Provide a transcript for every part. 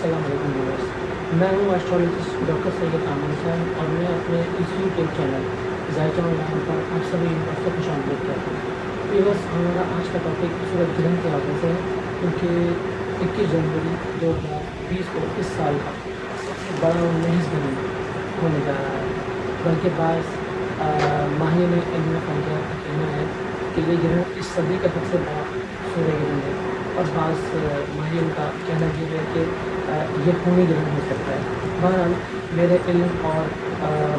अस्सलाम वालेकुम व्यूअर्स। मैं हूँ एस्ट्रोलॉजिस्ट डॉक्टर सैयद आमन खान और मैं अपने इस यूट्यूब चैनल जायका ऑनलाइन पर आप सभी व्यूअर्स को खुशामदीद कहता हूँ। व्यूअर्स, हमारा आज का टॉपिक सूरज ग्रहण के हवाले से है, क्योंकि 21 जनवरी 2020 को इस साल का सबसे बड़ा और महज ग्रहण होने जा रहा है। बल्कि बाज़ माहिर इल्म फल्क का कहना है कि ये ग्रहण इस सदी का सबसे बड़ा सूर्य ग्रहण है, और बाज़ माहिर का कहना ये है कि ये खूनी ग्रहण हो सकता है। बहरहाल मेरे इल्म और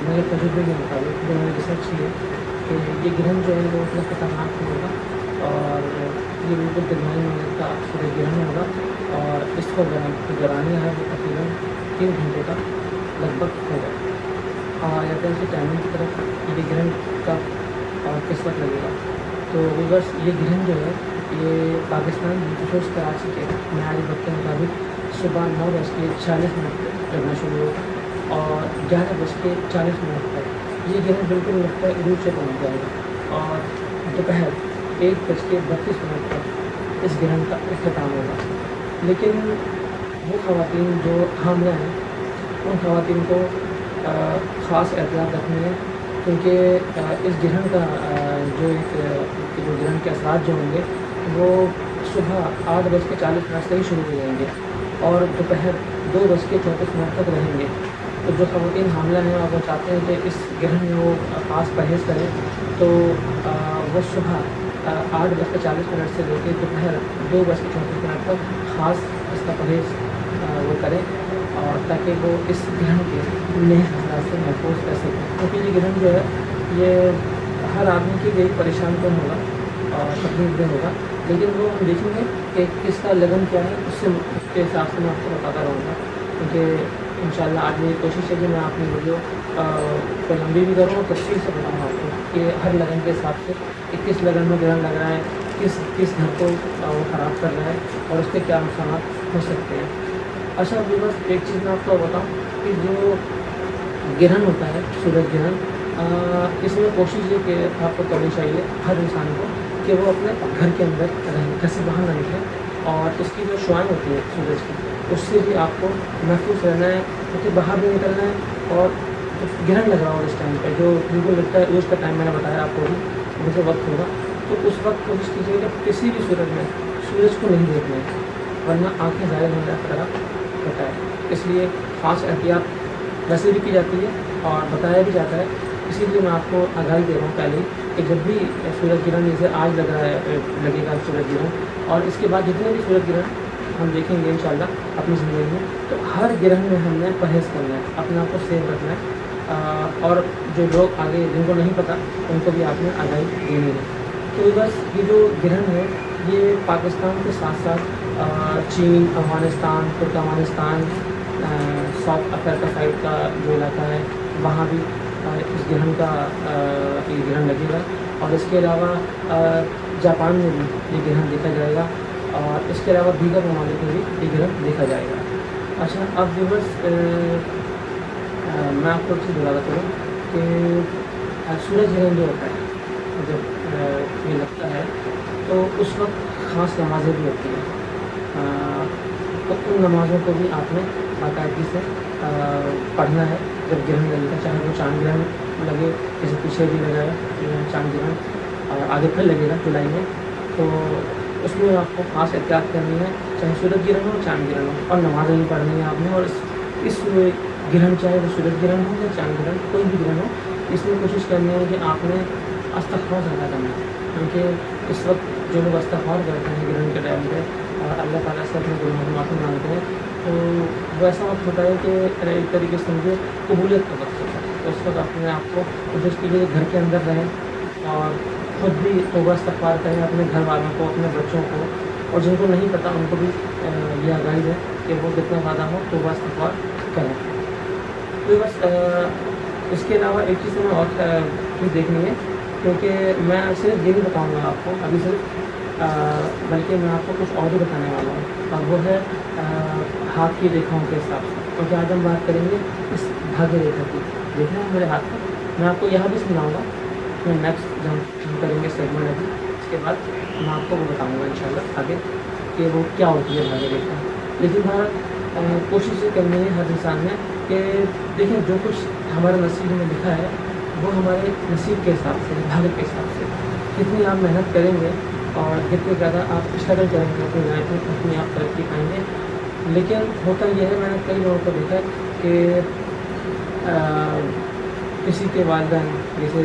मेरे तजुर्बे के मुताबिक जो मैंने रिसर्च की है कि ये ग्रहण जो है वो इतना ख़तरनाक नहीं होगा और ये बिल्कुल तिरमाही मिनट का सूर्य ग्रहण होगा, और इसको दौरानिया है वो तकरीबन 3 घंटे का लगभग होगा। या तो इसकी टाइमिंग की तरफ ये ग्रहण कब और किस वक्त लगेगा। तो बस ये ग्रहण जो है ये पाकिस्तान खसूस कराची के मेयारी वक्त के मुताबिक सुबह 9:46 पर लगना शुरू होगा और 11:40 तक ये ग्रहण बिल्कुल नुक्ता इरूज से पहुँच जाएगा, और दोपहर 1:32 तक इस ग्रहण का इख्तिताम होगा। लेकिन वो ख़वातीन जो हामिला हैं उन ख़वातीन को ख़ास एहतियात रखनी है, क्योंकि इस ग्रहण का जो ग्रहण के असरात जो होंगे वो सुबह 8:40 से ही शुरू हो जाएंगे और दोपहर 2:34 तक रहेंगे। तो जो ख़वातीन हामिला हैं और वो चाहते हैं कि इस ग्रहण में वो ख़ास परहेज़ करें, तो वो सुबह 8:40 से लेकर दोपहर 2:34 तक ख़ास इसका परहेज़ वो करें, और ताकि वो इस ग्रहण के नए हालात से महफूज कर सकें। क्योंकि ये ग्रहण जो है ये हर आदमी के लिए परेशान कौन होगा और तकलीफ भी होगा, लेकिन वो हम देखेंगे कि किसका लगन क्या है, उसके हिसाब से मैं आपको बताता रहूँगा। क्योंकि इंशाल्लाह आज मेरी कोशिश है कि मैं अपनी वीडियो को लंबी भी करूँ और तफसील से बताऊँ आपको कि हर लगन के हिसाब से कि किस लगन में ग्रहण लग रहा है, किस घर को वो ख़राब कर रहा है और उसके क्या नुकसान हो सकते हैं। अच्छा, अभी बस एक चीज़ मैं आपको बताऊँ कि जो ग्रहण होता है सूरज ग्रहण, इसमें कोशिश ये कि आपको करनी चाहिए हर इंसान को कि वो अपने घर के अंदर रहें, घर से बाहर ना निकलें, और इसकी जो शुआएँ होती है सूरज की उससे भी आपको महफूज रहना है, क्योंकि बाहर भी निकलना है। और जो ग्रहण लग रहा हो इस टाइम पे जो बिल्कुल लगता है रोज़ का टाइम मैंने बताया आपको भी मुझे वक्त होगा, तो उस वक्त कोशिश कीजिए कि किसी भी सूरज में सूरज को नहीं देखना है, वरना आँखें ज़ाहिर होने का खतरा होता है। इसलिए ख़ास एहतियात वैसे भी की जाती है और बताया भी जाता है। इसीलिए मैं आपको आगाही दे रहा हूँ पहले ही कि जब भी सूरज ग्रहण जैसे आज लग रहा है लगेगा सूरज ग्रहण, और इसके बाद जितने भी सूरज ग्रहण हम देखेंगे इंशाल्लाह अपनी ज़िंदगी में, तो हर ग्रहण में हमने परहेज़ करना है, अपने आप को सेफ रखना है, और जो लोग आगे जिनको नहीं पता उनको भी आपने आगाही देनी है। तो बस ये जो ग्रहण है ये पाकिस्तान के साथ साथ चीन, Afghanistan, Turkmenistan, south Africa side का जो इलाका है वहाँ भी इस ग्रहण का ये ग्रहण लगेगा, और इसके अलावा जापान में भी ये ग्रहण देखा जाएगा, और इसके अलावा दीगर ममालिक में भी ये ग्रहण देखा जाएगा। अच्छा, अब व्यूअर्स मैं आपको एक चीज़ बताता हूँ कि सूरज ग्रहण जो होता है जब ये लगता है तो उस वक्त ख़ास नमाज़ें भी होती हैं, तो उन नमाज़ों को भी आपने बाकायदगी से पढ़ना है जब ग्रहण लगेगा, चाहे वो चांद ग्रहण लगे, जैसे पीछे भी लगा है चांद ग्रहण, और आगे फिर लगेगा जुलाई में, तो उसमें आपको ख़ास एहतियात करनी है, चाहे सूरज ग्रहण हो चांद ग्रहण हो, और नमाज़ें भी पढ़नी है आपने। और इस ग्रहण चाहे वो सूरज ग्रहण हो या चांद ग्रहण, कोई भी ग्रहण हो, इसमें कोशिश करनी है कि आपने इस्तिग़फ़ार ज़्यादा करना है, क्योंकि इस वक्त जो लोग इस्तिग़फ़ार करते हैं ग्रहण के टाइम पे और अल्लाह ताला से अपने गुनाहों की माफ़ी मांगते हैं, तो वो ऐसा वक्त होता है कि एक तरीके से समझे कबूलियत का वक्त होता है। तो उस वक्त अपने आप को कोशिश कीजिए घर के अंदर रहें और ख़ुद भी तौबा इस्तिग़फ़ार करें, अपने घर वालों को, अपने बच्चों को, और जिनको नहीं पता उनको भी ये आगाही है कि वो जितना ज़्यादा हो तौबा इस्तिग़फ़ार करें। तो बस इसके अलावा एक चीज़ हमें और चीज़ देखनी है, क्योंकि मैं सिर्फ ये नहीं बताऊँगा आपको अभी सिर्फ, बल्कि मैं आपको कुछ और भी बताने वाला हूँ, और वो है हाथ की रेखाओं के हिसाब से। क्योंकि आज हम बात करेंगे इस भाग्य रेखा की। देखना है मेरे हाथ पर, मैं आपको यहाँ भी समझाऊँगा, मैं नेक्स्ट जब हम करेंगे सेगमेंट अभी, इसके बाद मैं आपको वो बताऊँगा इंशाल्लाह आगे कि वो क्या होती है भाग्य रेखा। लेकिन कोशिश ये करनी है हर इंसान ने कि देखिए जो कुछ हमारे नसीब में लिखा है वो हमारे नसीब के हिसाब से, भाग्य के हिसाब से, जितनी आप मेहनत करेंगे और जितनी ज़्यादा आप स्ट्रगल करेंगे अपनी लाइफ में उतनी आप तरक्की पाएंगे। लेकिन होता यह है, मैंने कई लोगों को देखा है कि किसी के वालिदैन जैसे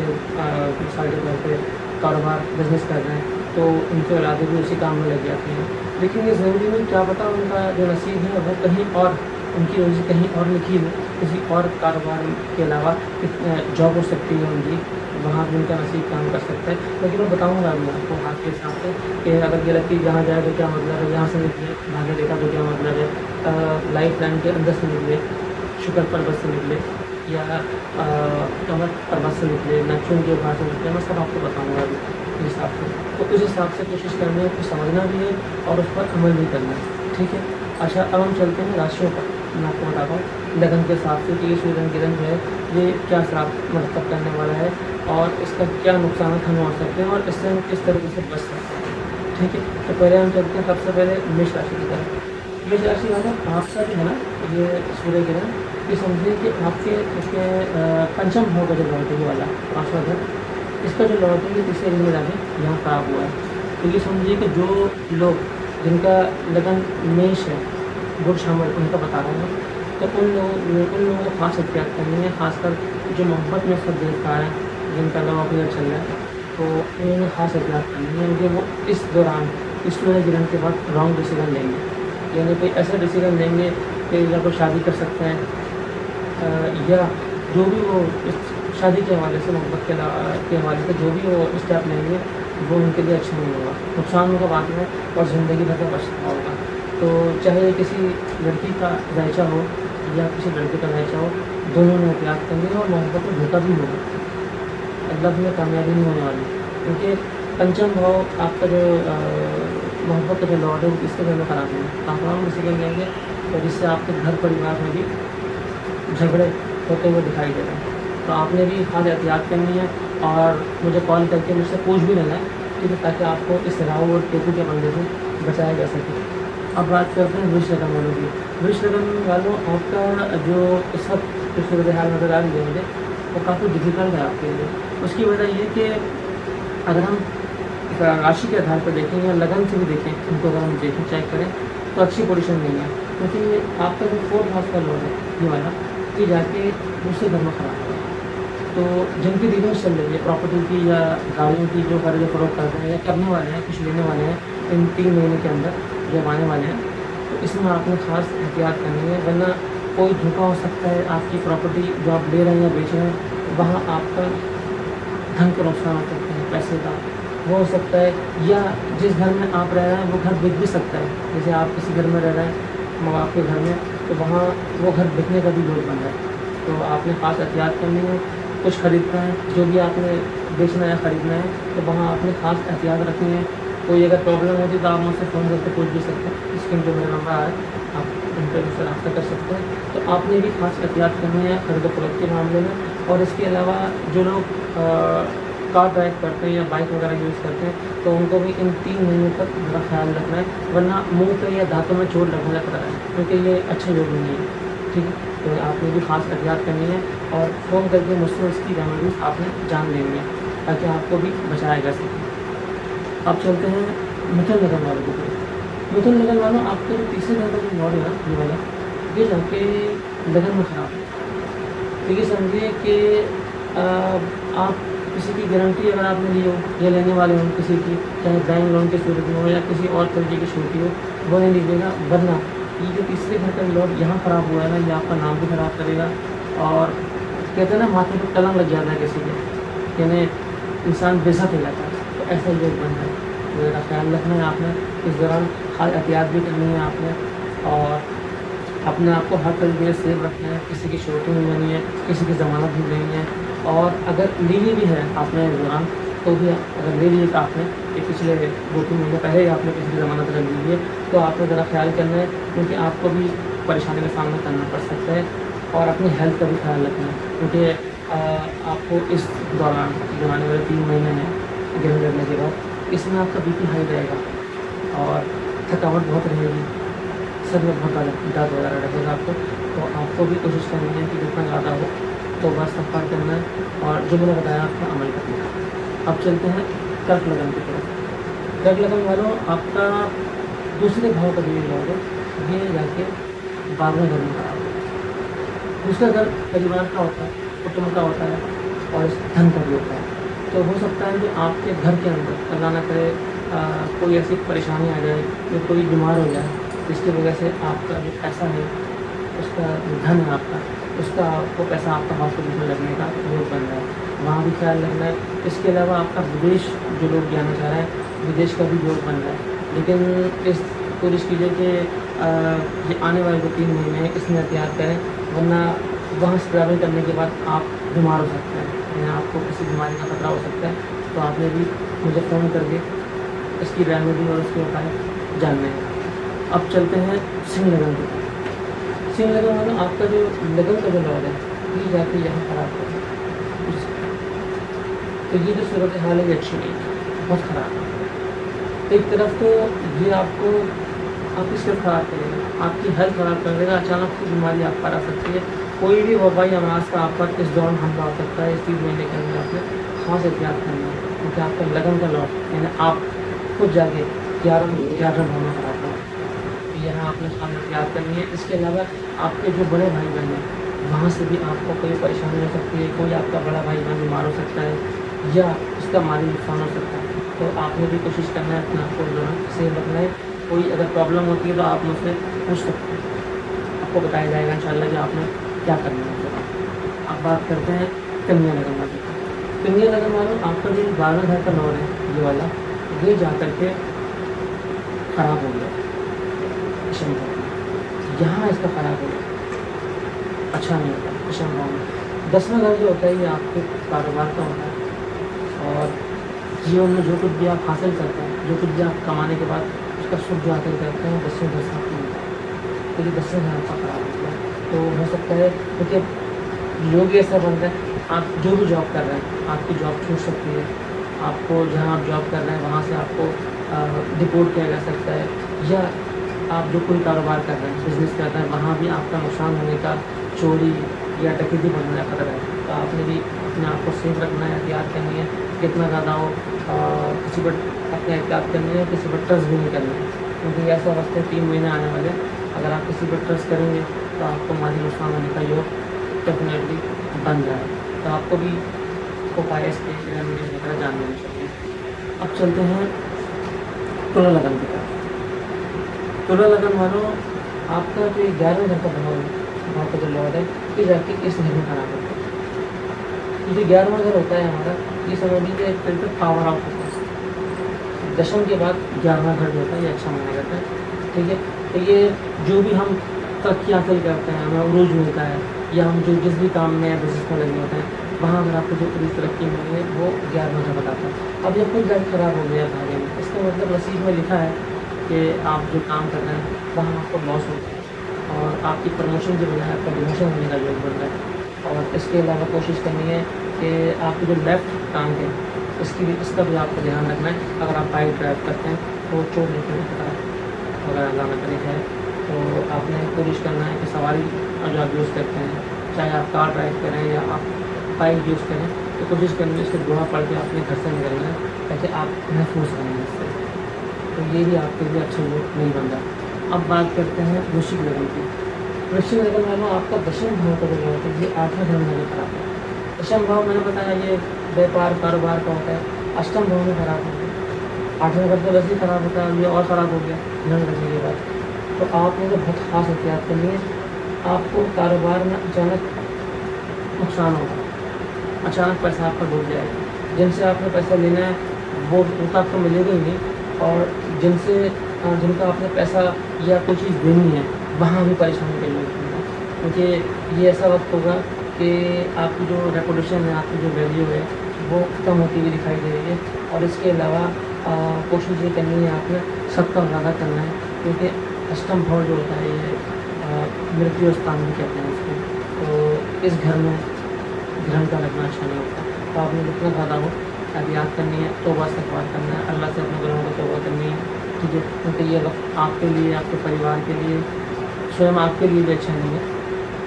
मिसाल के तौर पे कारोबार बिजनेस कर रहे हैं तो उनके औलादे भी उसी काम में लग जाती हैं, लेकिन ये ज़रूरी नहीं, क्या पता उनका जो नसीब है वो कहीं और, उनकी रोज़ी कहीं और लिखी हो, किसी और कारोबार के अलावा जॉब हो सकती है उनकी, वहाँ भी उनका नसीब काम कर सकता है। लेकिन मैं बताऊँगा अभी आपको हाथ के हिसाब से कि अगर ये लड़की जहाँ जाए तो क्या मतलब है, यहाँ से निकले भागे देखा तो क्या मतलब है, लाइफ लाइन के अंदर से निकले, शुक्र पर्वत से निकले या कमर पर्वत से निकले, नक्षुन के बाहर से निकले, मैं सब आपको बताऊँगा अभी इस हिसाब से। तो उस हिसाब से कोशिश करनी है, कुछ समझना भी है और उस पर अमल भी करना है, ठीक है। अच्छा, अब हम चलते हैं राशियों पर। मैं आपको बताता हूँ लगन के हिसाब से कि ये सूर्य गिरन जो है ये क्या श्राप मतलब करने वाला है और इसका क्या नुकसान हमें हो सकते हैं और इससे हम किस तरीके से बच सकते हैं, ठीक है। तो पहले हम चलते हैं सबसे पहले मेष राशि की तरफ। मेष राशि वाले आपका जो है ना ये सूर्य ग्रहण, ये समझिए कि आपके इसके पंचम भाव का जो लॉटरी वाला 5वां घर, इसका जो लॉटरी तीसरे दिन में जाके यहाँ खराब हुआ है। तो ये समझिए कि जो लोग जिनका लगन मेष है, बुध शामिल, उनका बता रहा हूँ, तो उन लोगों को खास एहतियात करनी है, खासकर जो मोहब्बत में सब देखता है, जिनका लव अफेयर चल रहा है, तो उन्हें खास एहतियात करनी है कि वो इस दौरान इस सूर्य ग्रहण के बाद रॉन्ग डिसीजन लेंगे, यानी कोई ऐसा डिसीजन लेंगे कि या तो शादी कर सकते हैं या जो भी वो शादी के हवाले से, मोहब्बत के हवाले से जो भी वो स्टेप लेंगे वो उनके लिए अच्छा नहीं होगा, नुकसान होगा बाद में और ज़िंदगी भर का पछतावा होगा। तो चाहे किसी लड़की का जायचा हो या किसी लड़के का जायचा हो, दोनों ने एहतियात करनी है और मोहब्बत में धोखा भी होगा, मतलब में कामयाबी नहीं होने वाली, क्योंकि पंचम भाव आपका जो मोहब्बत का जो लॉर्ड है वो किसके घर में खराब है, आप रॉन्ग डिसीजन लेंगे तो जिससे आपके घर परिवार में भी झगड़े होते हुए दिखाई दे रहे हैं। तो आपने भी खास एहतियात करनी है और मुझे कॉल करके मुझसे पूछ भी लेना है, ठीक है, ताकि आपको इस राहु और केतु के बंदे से बचाया जा सके। अब बात करते हैं वृष लगन वालों की। वृष लगन वालों आपका जो इस वक्त जो सूरत हाल नज़र आ रही है मुझे, वो काफ़ी डिफिकल्ट है आपके लिए। उसकी वजह ये कि अगर हम राशि के आधार पर देखें या लगन से भी देखें, उनको अगर हम देखें चेक करें तो अच्छी पोजीशन नहीं है, क्योंकि आपका जो 4th हाउस का लॉर्ड है ये वाला, ये जाके दूसरे घर में खराब है। तो जिनकी डीलिंग्स चल रही है प्रॉपर्टी की या गाड़ियों की, जो खरीद फरोख्त कर रहे हैं या करने वाले हैं, कुछ लेने वाले हैं इन 3 महीने के अंदर जब आने वाले हैं, तो इसमें आपने खास एहतियात करनी है, वरना कोई धोखा हो सकता है। आपकी प्रॉपर्टी जो आप ले रहे हैं या बेच रहे हैं वहाँ आपका धन का नुकसान हो सकता है, पैसे का वो हो सकता है, या जिस घर में आप रह रहे हैं वो घर बिक भी सकता है। जैसे आप किसी घर में रह रहे हैं माँ बाप के घर में, तो वहाँ वो घर बिकने का भी योग बन रहा है। तो आपने खास एहतियात करनी है। कुछ ख़रीदना है, जो भी आपने बेचना है ख़रीदना है, तो वहाँ आपने खास एहतियात रखनी है। कोई अगर प्रॉब्लम होती तो आप मुझसे फ़ोन करके पूछ भी सकते हैं, स्क्रीन पे मेरा नंबर है, आप इंटरव्यू से रब्ता कर सकते हैं। तो आपने भी खास एहतियात करनी है खरीद फरोख्त के मामले में। और इसके अलावा जो लोग कार ड्राइव करते हैं या बाइक वगैरह यूज़ करते हैं, तो उनको भी इन 3 महीनों तक बड़ा ख्याल रखना है, वरना मुँह पे या दांतों में चोट लगने लगता है, क्योंकि ये अच्छा योग नहीं है, ठीक है। तो आपने भी खास एहतियात करनी है और फ़ोन करके मुझसे इसकी रेमेडीज आपने जान लेनी है, ताकि आपको भी बचाया जा सके। अब चलते हैं मिथुन लगन वालों की तरफ। मिथुन लगन वालों आपके जो तीसरे घर का जो लॉर्ड है ये वाला, ये जाके लगन में ख़राब है। तो ये समझिए कि आप किसी की गारंटी अगर आपने ली हो या लेने वाले हो किसी की, चाहे बैंक लोन की सूरत में हो या किसी और तरीके की छूटी हो, वो नहीं लीजिएगा, वरना ये जो तीसरे घर का लॉर्ड यहाँ ख़राब हुआ है ना, ये आपका नाम भी ख़राब करेगा। और कहते हैं ना माथे पर कलंक लग जाता है किसी के, यानी इंसान बेइज्जत हो जाता है, तो ऐसा योग बन रहा है। तो मेरा ख्याल रखना है आपने, इस दौरान खास एहतियात भी करनी है आपने, और अपने आप को हर तरीके से सेफ रखना है। किसी की शोटी नहीं लेनी है, किसी की ज़मानत भी नहीं है, और अगर ली भी है आपने इस दौरान, तो भी अगर ले लिए तो आपने कि पिछले 2-3 महीने पहले ही आपने किसी की ज़मानत रख ली है, तो आपको ज़रा ख्याल करना है, क्योंकि आपको भी परेशानी का सामना करना पड़ सकता है। और अपनी हेल्थ का भी ख्याल रखना है, क्योंकि आपको इस दौरान जो आने वाले 3 महीने हैं ग्रहण लगने के बाद, इसमें आपका BP हाई रहेगा और थकावट बहुत रहेगी, सर में बहुत दर्द वगैरह रहेगा आपको, तो आपको भी कोशिश करनी है कि जितना ज़्यादा हो तो बस इस्तग़फ़ार करना है और जो मैंने बताया आपका अमल करना है। अब चलते हैं कर्क लगन की तरफ। कर्क लगन वालों, आपका दूसरे भाव का जो योग है ये जाके 12वें घर में खराब है। दूसरा घर परिवार का होता है, कुटुंब का होता है और धन का भी होता है। तो हो सकता है कि आपके घर के अंदर अल्लाह ना करे कोई ऐसी परेशानी आ जाए कि कोई बीमार हो जाए, जिसकी वजह से आपका जो पैसा है, उसका धन है आपका, उसका वो पैसा आपका हॉस्पिटल में लगने का योग बन रहा है, वहाँ भी ख्याल रखना है। इसके अलावा आपका विदेश जो लोग जाना चाह रहे हैं, विदेश का भी योग बन रहा है। लेकिन इस कोशिश कीजिए कि ये आने वाले जो 3 महीने हैं इसमें एहतियात करें, वरना वहाँ से ट्रैवल करने के बाद आप बीमार हो सकते हैं या आपको किसी बीमारी का खतरा हो सकता है। तो आपने भी मुझे फ़ोन करके इसकी रेमेडी और उसके उपाय जानने हैं। अब चलते हैं सिंह लगन की तरफ। सिंह लगन वाला आपका जो लगन का जो लॉज है ये जाके यहाँ खराब हो, तो ये जो सूरत हाल है ये अच्छी नहीं है, बहुत ख़राब है। एक तरफ तो ये आपको आपकी सिर्फ ख़राब करेगा, आपकी हेल्थ ख़राब कर देगा, अचानक से बीमारी आप पर आ सकती है। कोई भी वबाई अमराज का आप पर इस दौरान हमला हो सकता है। इस 3 महीने के अंदर आपने खास एहतियात करना है, क्योंकि आपका लगन का लॉट यानी आप खुद जाके 11 भाव में खराब हो, यहाँ आपने खास एहतियात करनी है। इसके अलावा आपके जो बड़े भाई बहन हैं वहाँ से भी आपको कोई परेशानी हो सकती है, कोई आपका बड़ा भाई बहन बीमार हो सकता है या उसका माली नुकसान हो सकता है। तो आपने भी कोशिश करना है अपने आपको जो है सेफ रखना है। कोई अगर प्रॉब्लम होती है तो आप मुझसे पूछ सकते हैं, आपको बताया जाएगा इंशाल्लाह कि आपने क्या करना है। अब बात करते हैं कन्या लगन वाले की। कन्या लगन वालों, आपका जो 12वें घर का लॉर्ड है ये वाला, ये जा कर के ख़राब हो गया विषम भाव में, यहाँ इसका ख़राब हो गया, अच्छा नहीं होता विषम भाव में। 10वां घर जो होता है ये आपके कारोबार का होता है और जीवन में जो कुछ भी आप हासिल करते हैं, जो कुछ भी आप कमाने के बाद उसका सुख जो हासिल करते हैं 10वें घर से आपको मिलता है। तो ये 10वें घर आपका ख़राब हो गया, तो हो सकता है क्योंकि योग ऐसा बन रहा है, आप जो भी जॉब कर रहे हैं आपकी जॉब छूट सकती है, आपको जहाँ आप जॉब कर रहे हैं वहाँ से आपको डिपोर्ट किया जा सकता है, या आप जो कोई कारोबार कर रहे हैं, बिज़नेस कर रहे हैं, वहाँ भी आपका नुकसान होने का, चोरी या डकैती बढ़ने का खतरा है। तो आपने भी अपने आप को सेफ रखना है, एहतियात करनी है, कितना ज़्यादा हो किसी पर अपने एहतियात करनी है, किसी पर ट्रस्ट भी नहीं करना है, क्योंकि ऐसा वक्त है 3 महीने आने वाले, अगर आप किसी पर ट्रस्ट करेंगे तो आपको माली नुकसान होने का योग डेफिनेटली बन जाए। तो आपको भी उपाय इसके रेमेडीज वगैरह जान लेनी चाहिए। अब चलते हैं तुला लगन की तरफ। तुला लगन वालों, आपका जो 11वें घर का भाव का जो लॉर्ड है ये जाके इस घर में खराब होता है। जो 11वां घर होता है हमारा, ये समझ लीजिए एक तरीके से पावर आउट होता है। दशम के बाद 11वां घर जो होता है ये अच्छा माना जाता है, ठीक है। तो ये जो भी हम तरक्की हासिल करते हैं, हमें उरूज मिलता है, या हम जो जिस भी काम में बिजनेस में लगे होते हैं वहाँ अगर आपको जो पूरी तरक्की मिली है वो 11वां घर बताता है। अब ये खुद घर खराब हो गया भाग्य में, इसका मतलब नसीब में लिखा है कि आप जो काम कर रहे हैं वहाँ आपको लॉस होता है और आपकी प्रमोशन के बजाय आपका डिमोशन होने का योग बन रहा है। और इसके अलावा कोशिश करनी है कि आपकी जो लेफ़्ट टांग है इसका भी आपको ध्यान रखना है। अगर आप बाइक ड्राइव करते हैं तो चोट लगने का अगर अल्लाह न करे है, तो आपने कोशिश करना है कि सवारी जो आप यूज़ करते हैं, चाहे आप कार ड्राइव करें या आप बाइक यूज़ करें, तो कोशिश करनी है इससे बुरा पड़ के अपने घर से निकलना है ताकि आप महफूज रहें इससे। तो ये भी आपके लिए अच्छा योग नहीं बन रहा। अब बात करते हैं वृश्चिक लगन की। वृश्चिक लगन वालों, आपका दशम भाव का जो होता है ये 8वें घर में खराब है। दशम भाव मैंने बताया ये व्यापार कारोबार का होता है, अष्टम भाव में खराब हो गया। 8वें घर तो वैसे ही खराब होता है, ये और ख़राब हो गया ध्यान रखने के बाद। तो आपने तो बहुत ख़ास एहतियात करनी है। आपको कारोबार में अचानक नुकसान होगा, अचानक पैसा आपका डूब जाएगा। जिनसे आपने पैसा लेना है वो उनका आपको मिलेगा ही नहीं, और जिनका आपने पैसा या कोई चीज़ देनी है वहाँ भी परेशानी का योग होगा, क्योंकि ये ऐसा वक्त होगा कि आपकी जो रेपुटेशन है, आपकी जो वैल्यू है वो कम होती हुई दिखाई दे रही है। और इसके अलावा कोशिश ये करनी है आपने सबका वादा करना है, क्योंकि अष्टम भाव जो होता है ये मृत्यु स्थान भी कहते हैं इसको। तो इस घर में ग्रहण का लगना अच्छा नहीं होता। तो आपने जितना ज़्यादा हो एहतियात करनी है, तौबा इस्तिग़फ़ार करना है, अल्लाह से अपने गुनाहों को तौबा करनी है ठीक है, क्योंकि ये वक्त आपके लिए, आपके परिवार के लिए, स्वयं आपके लिए भी अच्छा नहीं है।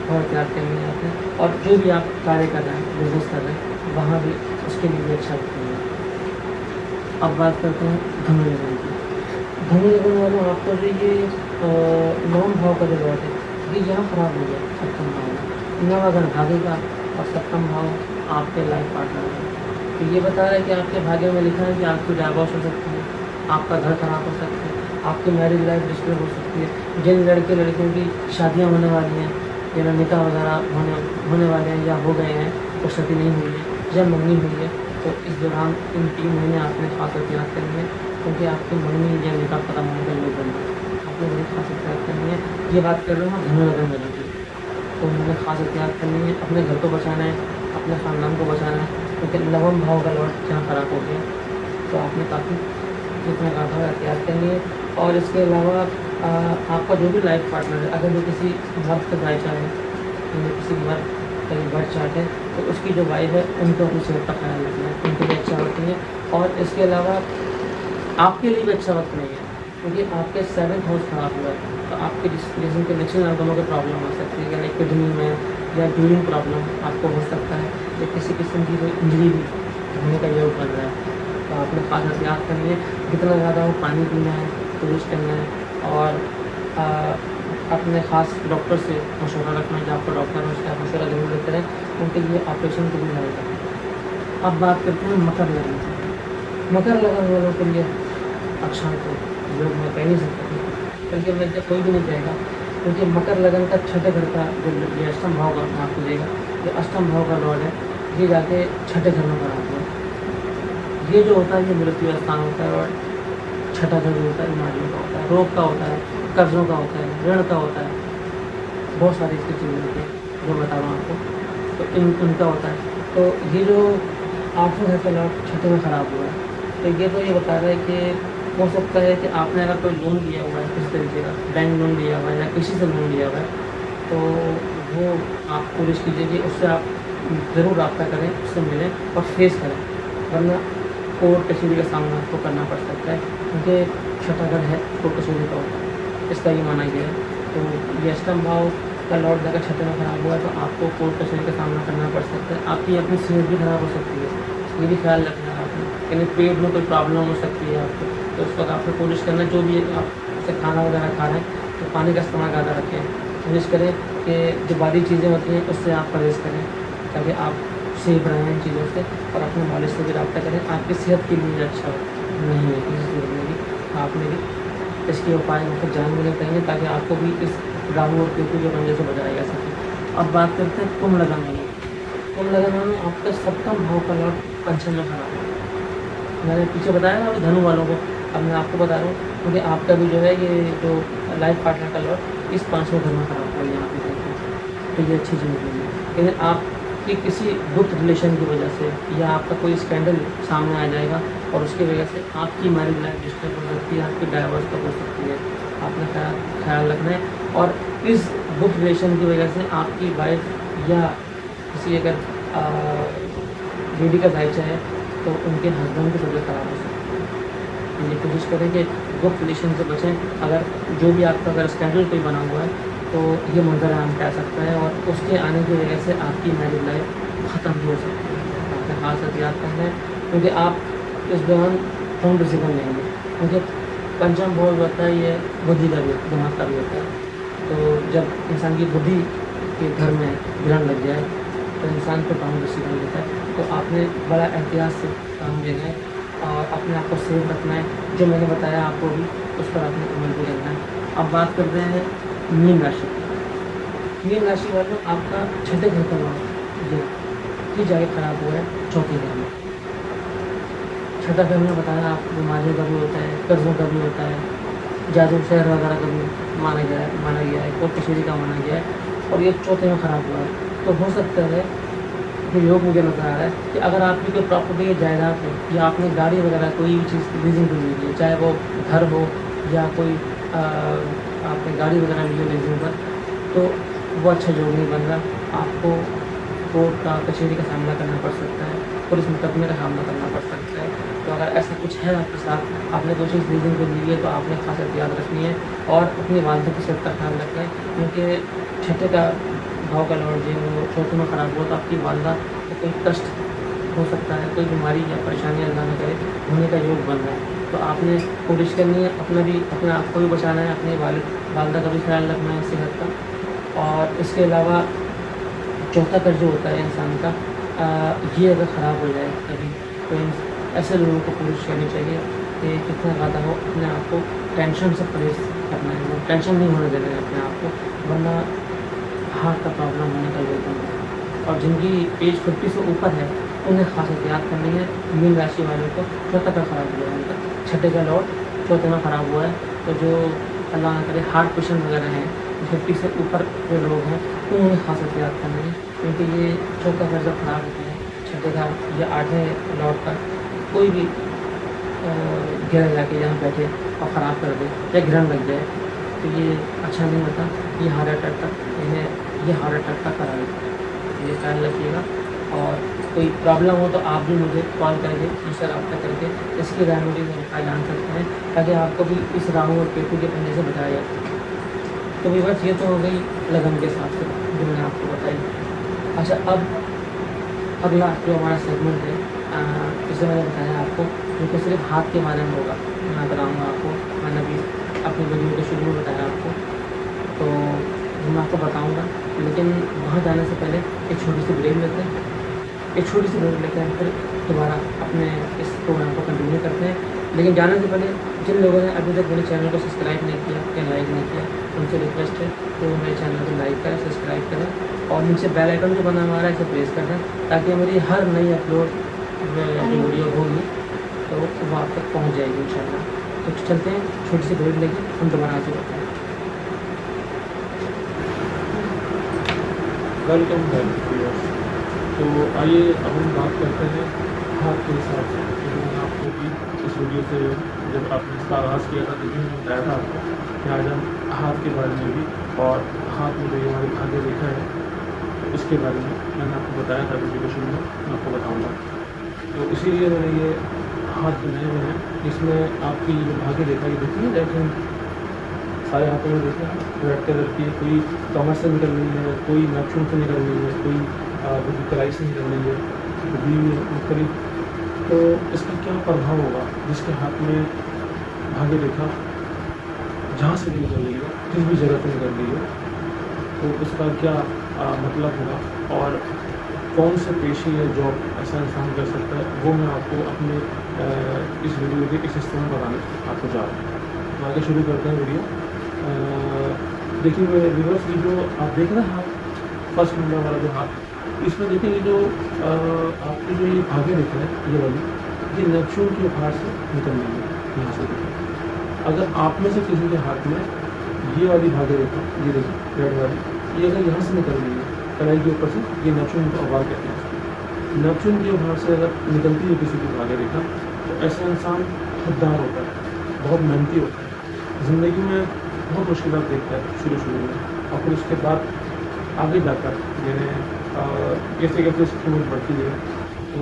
और त्याग करनी है आपने, और जो भी आप कार्य कर रहे हैं, बिजनेस कर रहे हैं, वहाँ भी उसके लिए भी अच्छा वक्त नहीं है। अब बात करते हैं धनु लग्न की। धनु लग्न वालों, आपको जो ये 9 भाव का जो लॉट है, ये यहाँ खराब हो गया सप्तम भाव में। 9 अगर भागेगा और सप्तम भाव आपके लाइफ पार्टनर है, तो ये बता रहा है कि आपके भाग्य में लिखा है कि आपकी डाइवोर्स हो सकती है, आपका घर खराब हो सकता है, आपकी मैरिज लाइफ डिस्टर्ब हो सकती है। जिन लड़के लड़कियों की शादियाँ होने वाली हैं, या निकाह वगैरह होने वाले हैं या हो गए हैं, वो शादी नहीं हुई है या मंगनी हुई है, तो इस दौरान इन 3 महीने आपने खास एहतियात करनी है, क्योंकि आपकी मंगनी या निकाह खत्म होने का योग बन है। आपने बड़ी खास एहतियात करनी है। ये बात कर रहे हो धनु लग्न वालों की, तो उन्होंने खास एहतियात करनी है, अपने घर को बचाना है, अपने ख़ानदान को बचाना है, क्योंकि 9वां भाव का लॉट जहाँ खराब हो गया, तो आपने काफ़ी जितना कहा था एहतियात करनी है। और इसके अलावा आपका जो भी लाइफ पार्टनर है, अगर वो किसी मर्द का भाईचारा है, या किसी मर्द का बर्थ चार्ट है, तो उसकी जो वाइफ है उनको अपनी सेहत का ख्याल रखना है, उनके लिए अच्छा वक्त नहीं है। और इसके अलावा आपके लिए भी अच्छा वक्त नहीं है, क्योंकि आपके 7th हाउस खराब हुआ है, तो आपके जिसम के निचले ऑर्गनों की प्रॉब्लम आ सकती है, लाइक किडनी में या ड्यूरिंग प्रॉब्लम आपको हो सकता है, या किसी किस्म की कोई इंजरी भी होने का योग बन रहा है। तो आपने खास एहतियात करनी है, जितना ज़्यादा हो पानी पीना है, कोशिश करना है, और अपने ख़ास डॉक्टर से मशवरा रखना है, जो आपका डॉक्टर है उसका मशवरा जरूर लेते रहें, उनके लिए ऑपरेशन को भी नहीं करना। अब बात करते हैं मकर लग्न की। मकर लग्न वालों के लिए अच्छा तो योग में कह नहीं सकते, क्योंकि मैं जब कोई भी नहीं कहेगा, क्योंकि मकर लग्न का छठे घर का जो ये अष्टम भाव का आपको देगा, जो अष्टम भाव का लॉर्ड है, ये जाके छठे घर में बनाते हैं। ये जो होता है ये मृत्यु स्थान होता है, और छठा घर जो होता है बीमारियों का होता है, रोग का होता है, कर्जों का होता है, ऋण का होता है, बहुत सारी इसकी चीज़ें होती हैं जो बता रहा हूँ आपको, तो इनका होता है। तो ये जो 8वें घर का लॉट छठे में ख़राब हुआ है, तो ये तो ये बता रहा है कि हो सकता है कि आपने अगर कोई लोन लिया हुआ है किसी तरीके का, बैंक लोन लिया हुआ है या किसी से लोन लिया हुआ है, तो वो आप कोशिश कीजिए कि उससे आप ज़रूर रब्ता करें, उससे मिलें और फेस करें, वरना कोर्ट कचहरी का सामना आपको करना पड़ सकता है, क्योंकि छठा घर है कोर्ट कचहरी का होता है, इसका ये माना गया है। तो ये अष्टम भाव का लॉर्ड जाकर छठे में ख़राब हुआ है, तो आपको कोर्ट कचहरी का सामना करना पड़ सकता है, आपकी अपनी सेहत भी ख़राब हो सकती है, ये भी ख्याल रखना है आपने, यानी पेट में कोई प्रॉब्लम हो सकती है आपको, तो उस वक्त आपको कोशिश करना, जो भी आप जैसे खाना वगैरह खा रहे हैं तो पानी का इस्तेमाल ज़्यादा रखें, कोशिश करें कि जो बाहरी चीज़ें होती हैं उससे आप परहेज़ करें, ताकि आप सेफ रहें इन चीज़ों से, और अपने मालिश से भी रब्ता करें, आपकी सेहत के लिए अच्छा नहीं है किसी चीज़ में भी। आपने भी इसके उपाय मतलब जान लेने चाहिए, ताकि आपको भी इस राहु और केतु के पंजे से बचाया जा सके। अब बात करते हैं कुंभ लग्न वालों। कुंभ लग्न वालों आपका सप्तम भाव का लॉर्ड पंचम में खराब है। मैंने पीछे बताया ना अभी धनु वालों को, अब मैं आपको बता रहा हूँ, क्योंकि आपका भी जो है ये जो लाइफ पार्टनर का लॉर्ड इस 5वें घर में खराब हुआ यहाँ पे देखते हैं, तो ये अच्छी चीज़ नहीं है। लेकिन आपकी किसी गुप्त रिलेशन की वजह से या आपका कोई स्कैंडल सामने आ जाएगा, और उसकी वजह से आपकी मैरिज लाइफ डिस्टर्ब हो सकती है, आपकी डाइवोर्स तक हो सकती है, आपने ख्याल रखना है। और इस गुप्त रिलेशन की वजह से आपकी वाइफ या किसी अगर लेडी का जायचा है, तो उनके हस्बैंड की तबीयत ख़राब हो सकती है। ये कोशिश करें कि गुप्त रिलेशन से बचें। अगर जो भी आपका अगर स्कैंडल कोई बना हुआ है, तो ये मंजर आम पे आ सकता है, और उसके आने की वजह से आपकी मैरिज लाइफ ख़त्म भी हो सकती है। आपने खास एहतियात करना है, क्योंकि आप इस दौरान होम डिसीजन लेंगे, क्योंकि पंचम भाव होता है ये बुद्धि का भी, दिमाग का भी होता है। तो जब इंसान की बुद्धि के घर में ग्रहण लग जाए, तो इंसान को काम डिसीजन लेता है। तो आपने बड़ा एहतियात से काम लेना है, और अपने आप को सेफ रखना है। जो मैंने बताया आपको भी, उस पर आपने अमल भी करना है। अब बात करते हैं मीन राशि। मीन राशि वालों आपका छठे घर का लॉर्ड ये जाके खराब हुआ है चौथे घर में। छठा घर में बताया आपको बीमारियों का भी होता है, कर्जों का भी होता है, जादू शहर वगैरह का भी माना गया है, कोर्ट कचहरी का माना गया है, और ये चौथे में ख़राब हुआ है। तो हो सकता है कि योग मुझे नज़र आ रहा है कि अगर आपकी कोई प्रॉपर्टी या जायदाद हो, या आपने गाड़ी वगैरह कोई भी चीज़ लीजिंग पर ली है, चाहे वो घर हो या कोई आपने गाड़ी वगैरह ली है लीजिंग पर, तो वो अच्छा योग नहीं बन रहा, आपको कोर्ट का कचहरी का सामना करना पड़ सकता है। पुलिस मुकदमे का सामना करना पड़ सकता है। तो अगर ऐसा कुछ है आपके साथ, आपने कोई चीज़ रीजन को ली है तो आपने खास एहतियात रखनी है और अपनी वालदा की सेहत का ख्याल रखना है, क्योंकि छठे का भाव का लॉर्ड जो है वो चौथे में ख़राब हो तो आपकी वालदा को कोई कष्ट हो सकता है, कोई बीमारी या परेशानी अल्लाह न करे होने का योग बन रहा है। तो आपने कोशिश करनी है अपने आप को भी बचाना है, अपने वालदा का भी ख्याल रखना है सेहत का। और इसके अलावा चौथा कर्ज जो होता है इंसान का, ये अगर ख़राब हो जाए कभी तो ऐसे लोगों को कोशिश करनी चाहिए कि कितना ज़्यादा हो अपने आप को टेंशन से परहेज करना है, टेंशन नहीं होने देना है अपने आप को, वरना हार्ट का प्रॉब्लम होने का योग बनता है। और जिनकी एज 50 से ऊपर है उन्हें खास एहतियात करनी है। मीन राशि वालों को चौथा का ख़राब हुआ है, उनका छठे का लॉर्ड चौथे में ख़राब हुआ है, तो जो अल्लाह न करे हार्ट पेशेंट वगैरह हैं, 50 से ऊपर जो लोग हैं उन्हें खास एहतियात करनी है, क्योंकि ये चौथा घर जब ख़राब होता है, छठे का या आठवें लॉर्ड का कोई भी गिरह जाके यहाँ बैठे और ख़राब कर दे या गिरन लग जाए तो ये अच्छा नहीं होता, ये हार्ट अटैक का करा देता है। ये ख्याल रखिएगा। और कोई प्रॉब्लम हो तो आप भी मुझे कॉल करके मुझसे रब्ता करके इसकी रेमेडीज और उपाय जान सकते हैं, ताकि आपको भी इस राहु और केतु के पंजे से बचाया जा सके। तो भी बस ये तो हो गई लगन के साथ से जो मैंने आपको बताई। अच्छा, अब अगला जो हमारा सेगमेंट है, जिसे मैंने बताया आपको, जो कि सिर्फ हाथ के बारे में होगा, मैं बताऊँगा आपको। मैंने अभी अपनी वीडियो के शुरू में बताया आपको, तो मैं आपको बताऊँगा, लेकिन वहाँ जाने से पहले एक छोटी सी ब्रेक लेते हैं। एक छोटी सी ब्रेक लेकर फिर दोबारा अपने इस प्रोग्राम को कंटिन्यू करते हैं। लेकिन जाने से पहले जिन लोगों ने अभी तक मेरे चैनल को सब्सक्राइब नहीं किया या लाइक नहीं किया, उनसे रिक्वेस्ट है तो मेरे चैनल को लाइक करें, सब्सक्राइब करें और नीचे बेल आइकन जो बना हुआ है इसे प्रेस कर दें, ताकि मेरी हर नई अपलोड जो वीडियो होगी तो वो आप तक पहुँच जाएगी इंशाल्लाह। तो चलते हैं, छोटी सी ब्रेक लेके हम दोबारा हाजिर होते हैं। Welcome back. तो आइए अब हम बात करते हैं हाथ के हिसाब से। जो मैंने आपको भी इस वीडियो से जब आपने इसका आगाज़ किया था तो भी मैंने बताया था आपको कि आज हम हाथ के बारे में भी और हाथ में जो हमारी भाग्य रेखा है उसके बारे में मैंने आपको बताया था वीडियो के शुरू में, मैं आपको बताऊँगा। तो इसीलिए मैंने ये हाथ बनाए हुए हैं, इसमें आपकी जो भाग्य रेखा ये देखिए राइट हैंड सारे हाथों में देखिए रेड कलर की, कोई कमर से निकल रही है, कोई नाखून से निकल रही है, कोई कलाई से निकल रही है, भी मुख्तलिफ। तो इसका क्या प्रभाव होगा जिसके हाथ में भाग्य रेखा जहाँ से भी निकल रही हो, जिस भी जगह से निकल रही हो, तो उसका क्या मतलब होगा और कौन से पेशे या जॉब ऐसा इंसान कर सकता है, वो मैं आपको अपने इस वीडियो के इस हिस्से में बताने आपको जा रहा हूँ। तो आगे शुरू करते हैं वीडियो। देखिए रिवर्स ये जो आप देख रहे हैं हाथ, फर्स्ट नंबर वाला जो हाथ, इसमें देखिए ये जो आपकी जो ये भाग्य रेखा है ये वाली, ये नक्षुन के उपहार से निकल रही है यहाँ से। देखिए अगर आप में से किसी के हाथ में ये वाली भाग्य रेखा, ये देखिए रेड वाली, ये अगर यहाँ से निकल रही है कलाई के ऊपर से, ये नक्षुन का उभार कहते हैं। नक्षुन के उभार से अगर निकलती है किसी की भाग्य रेखा तो ऐसा इंसान खुददार होता है, बहुत मेहनती होता है, ज़िंदगी में बहुत मुश्किलात देखता है शुरू में, और फिर उसके बाद आगे जाकर यानी कैसे कैसे उसकी उम्र बढ़ती है तो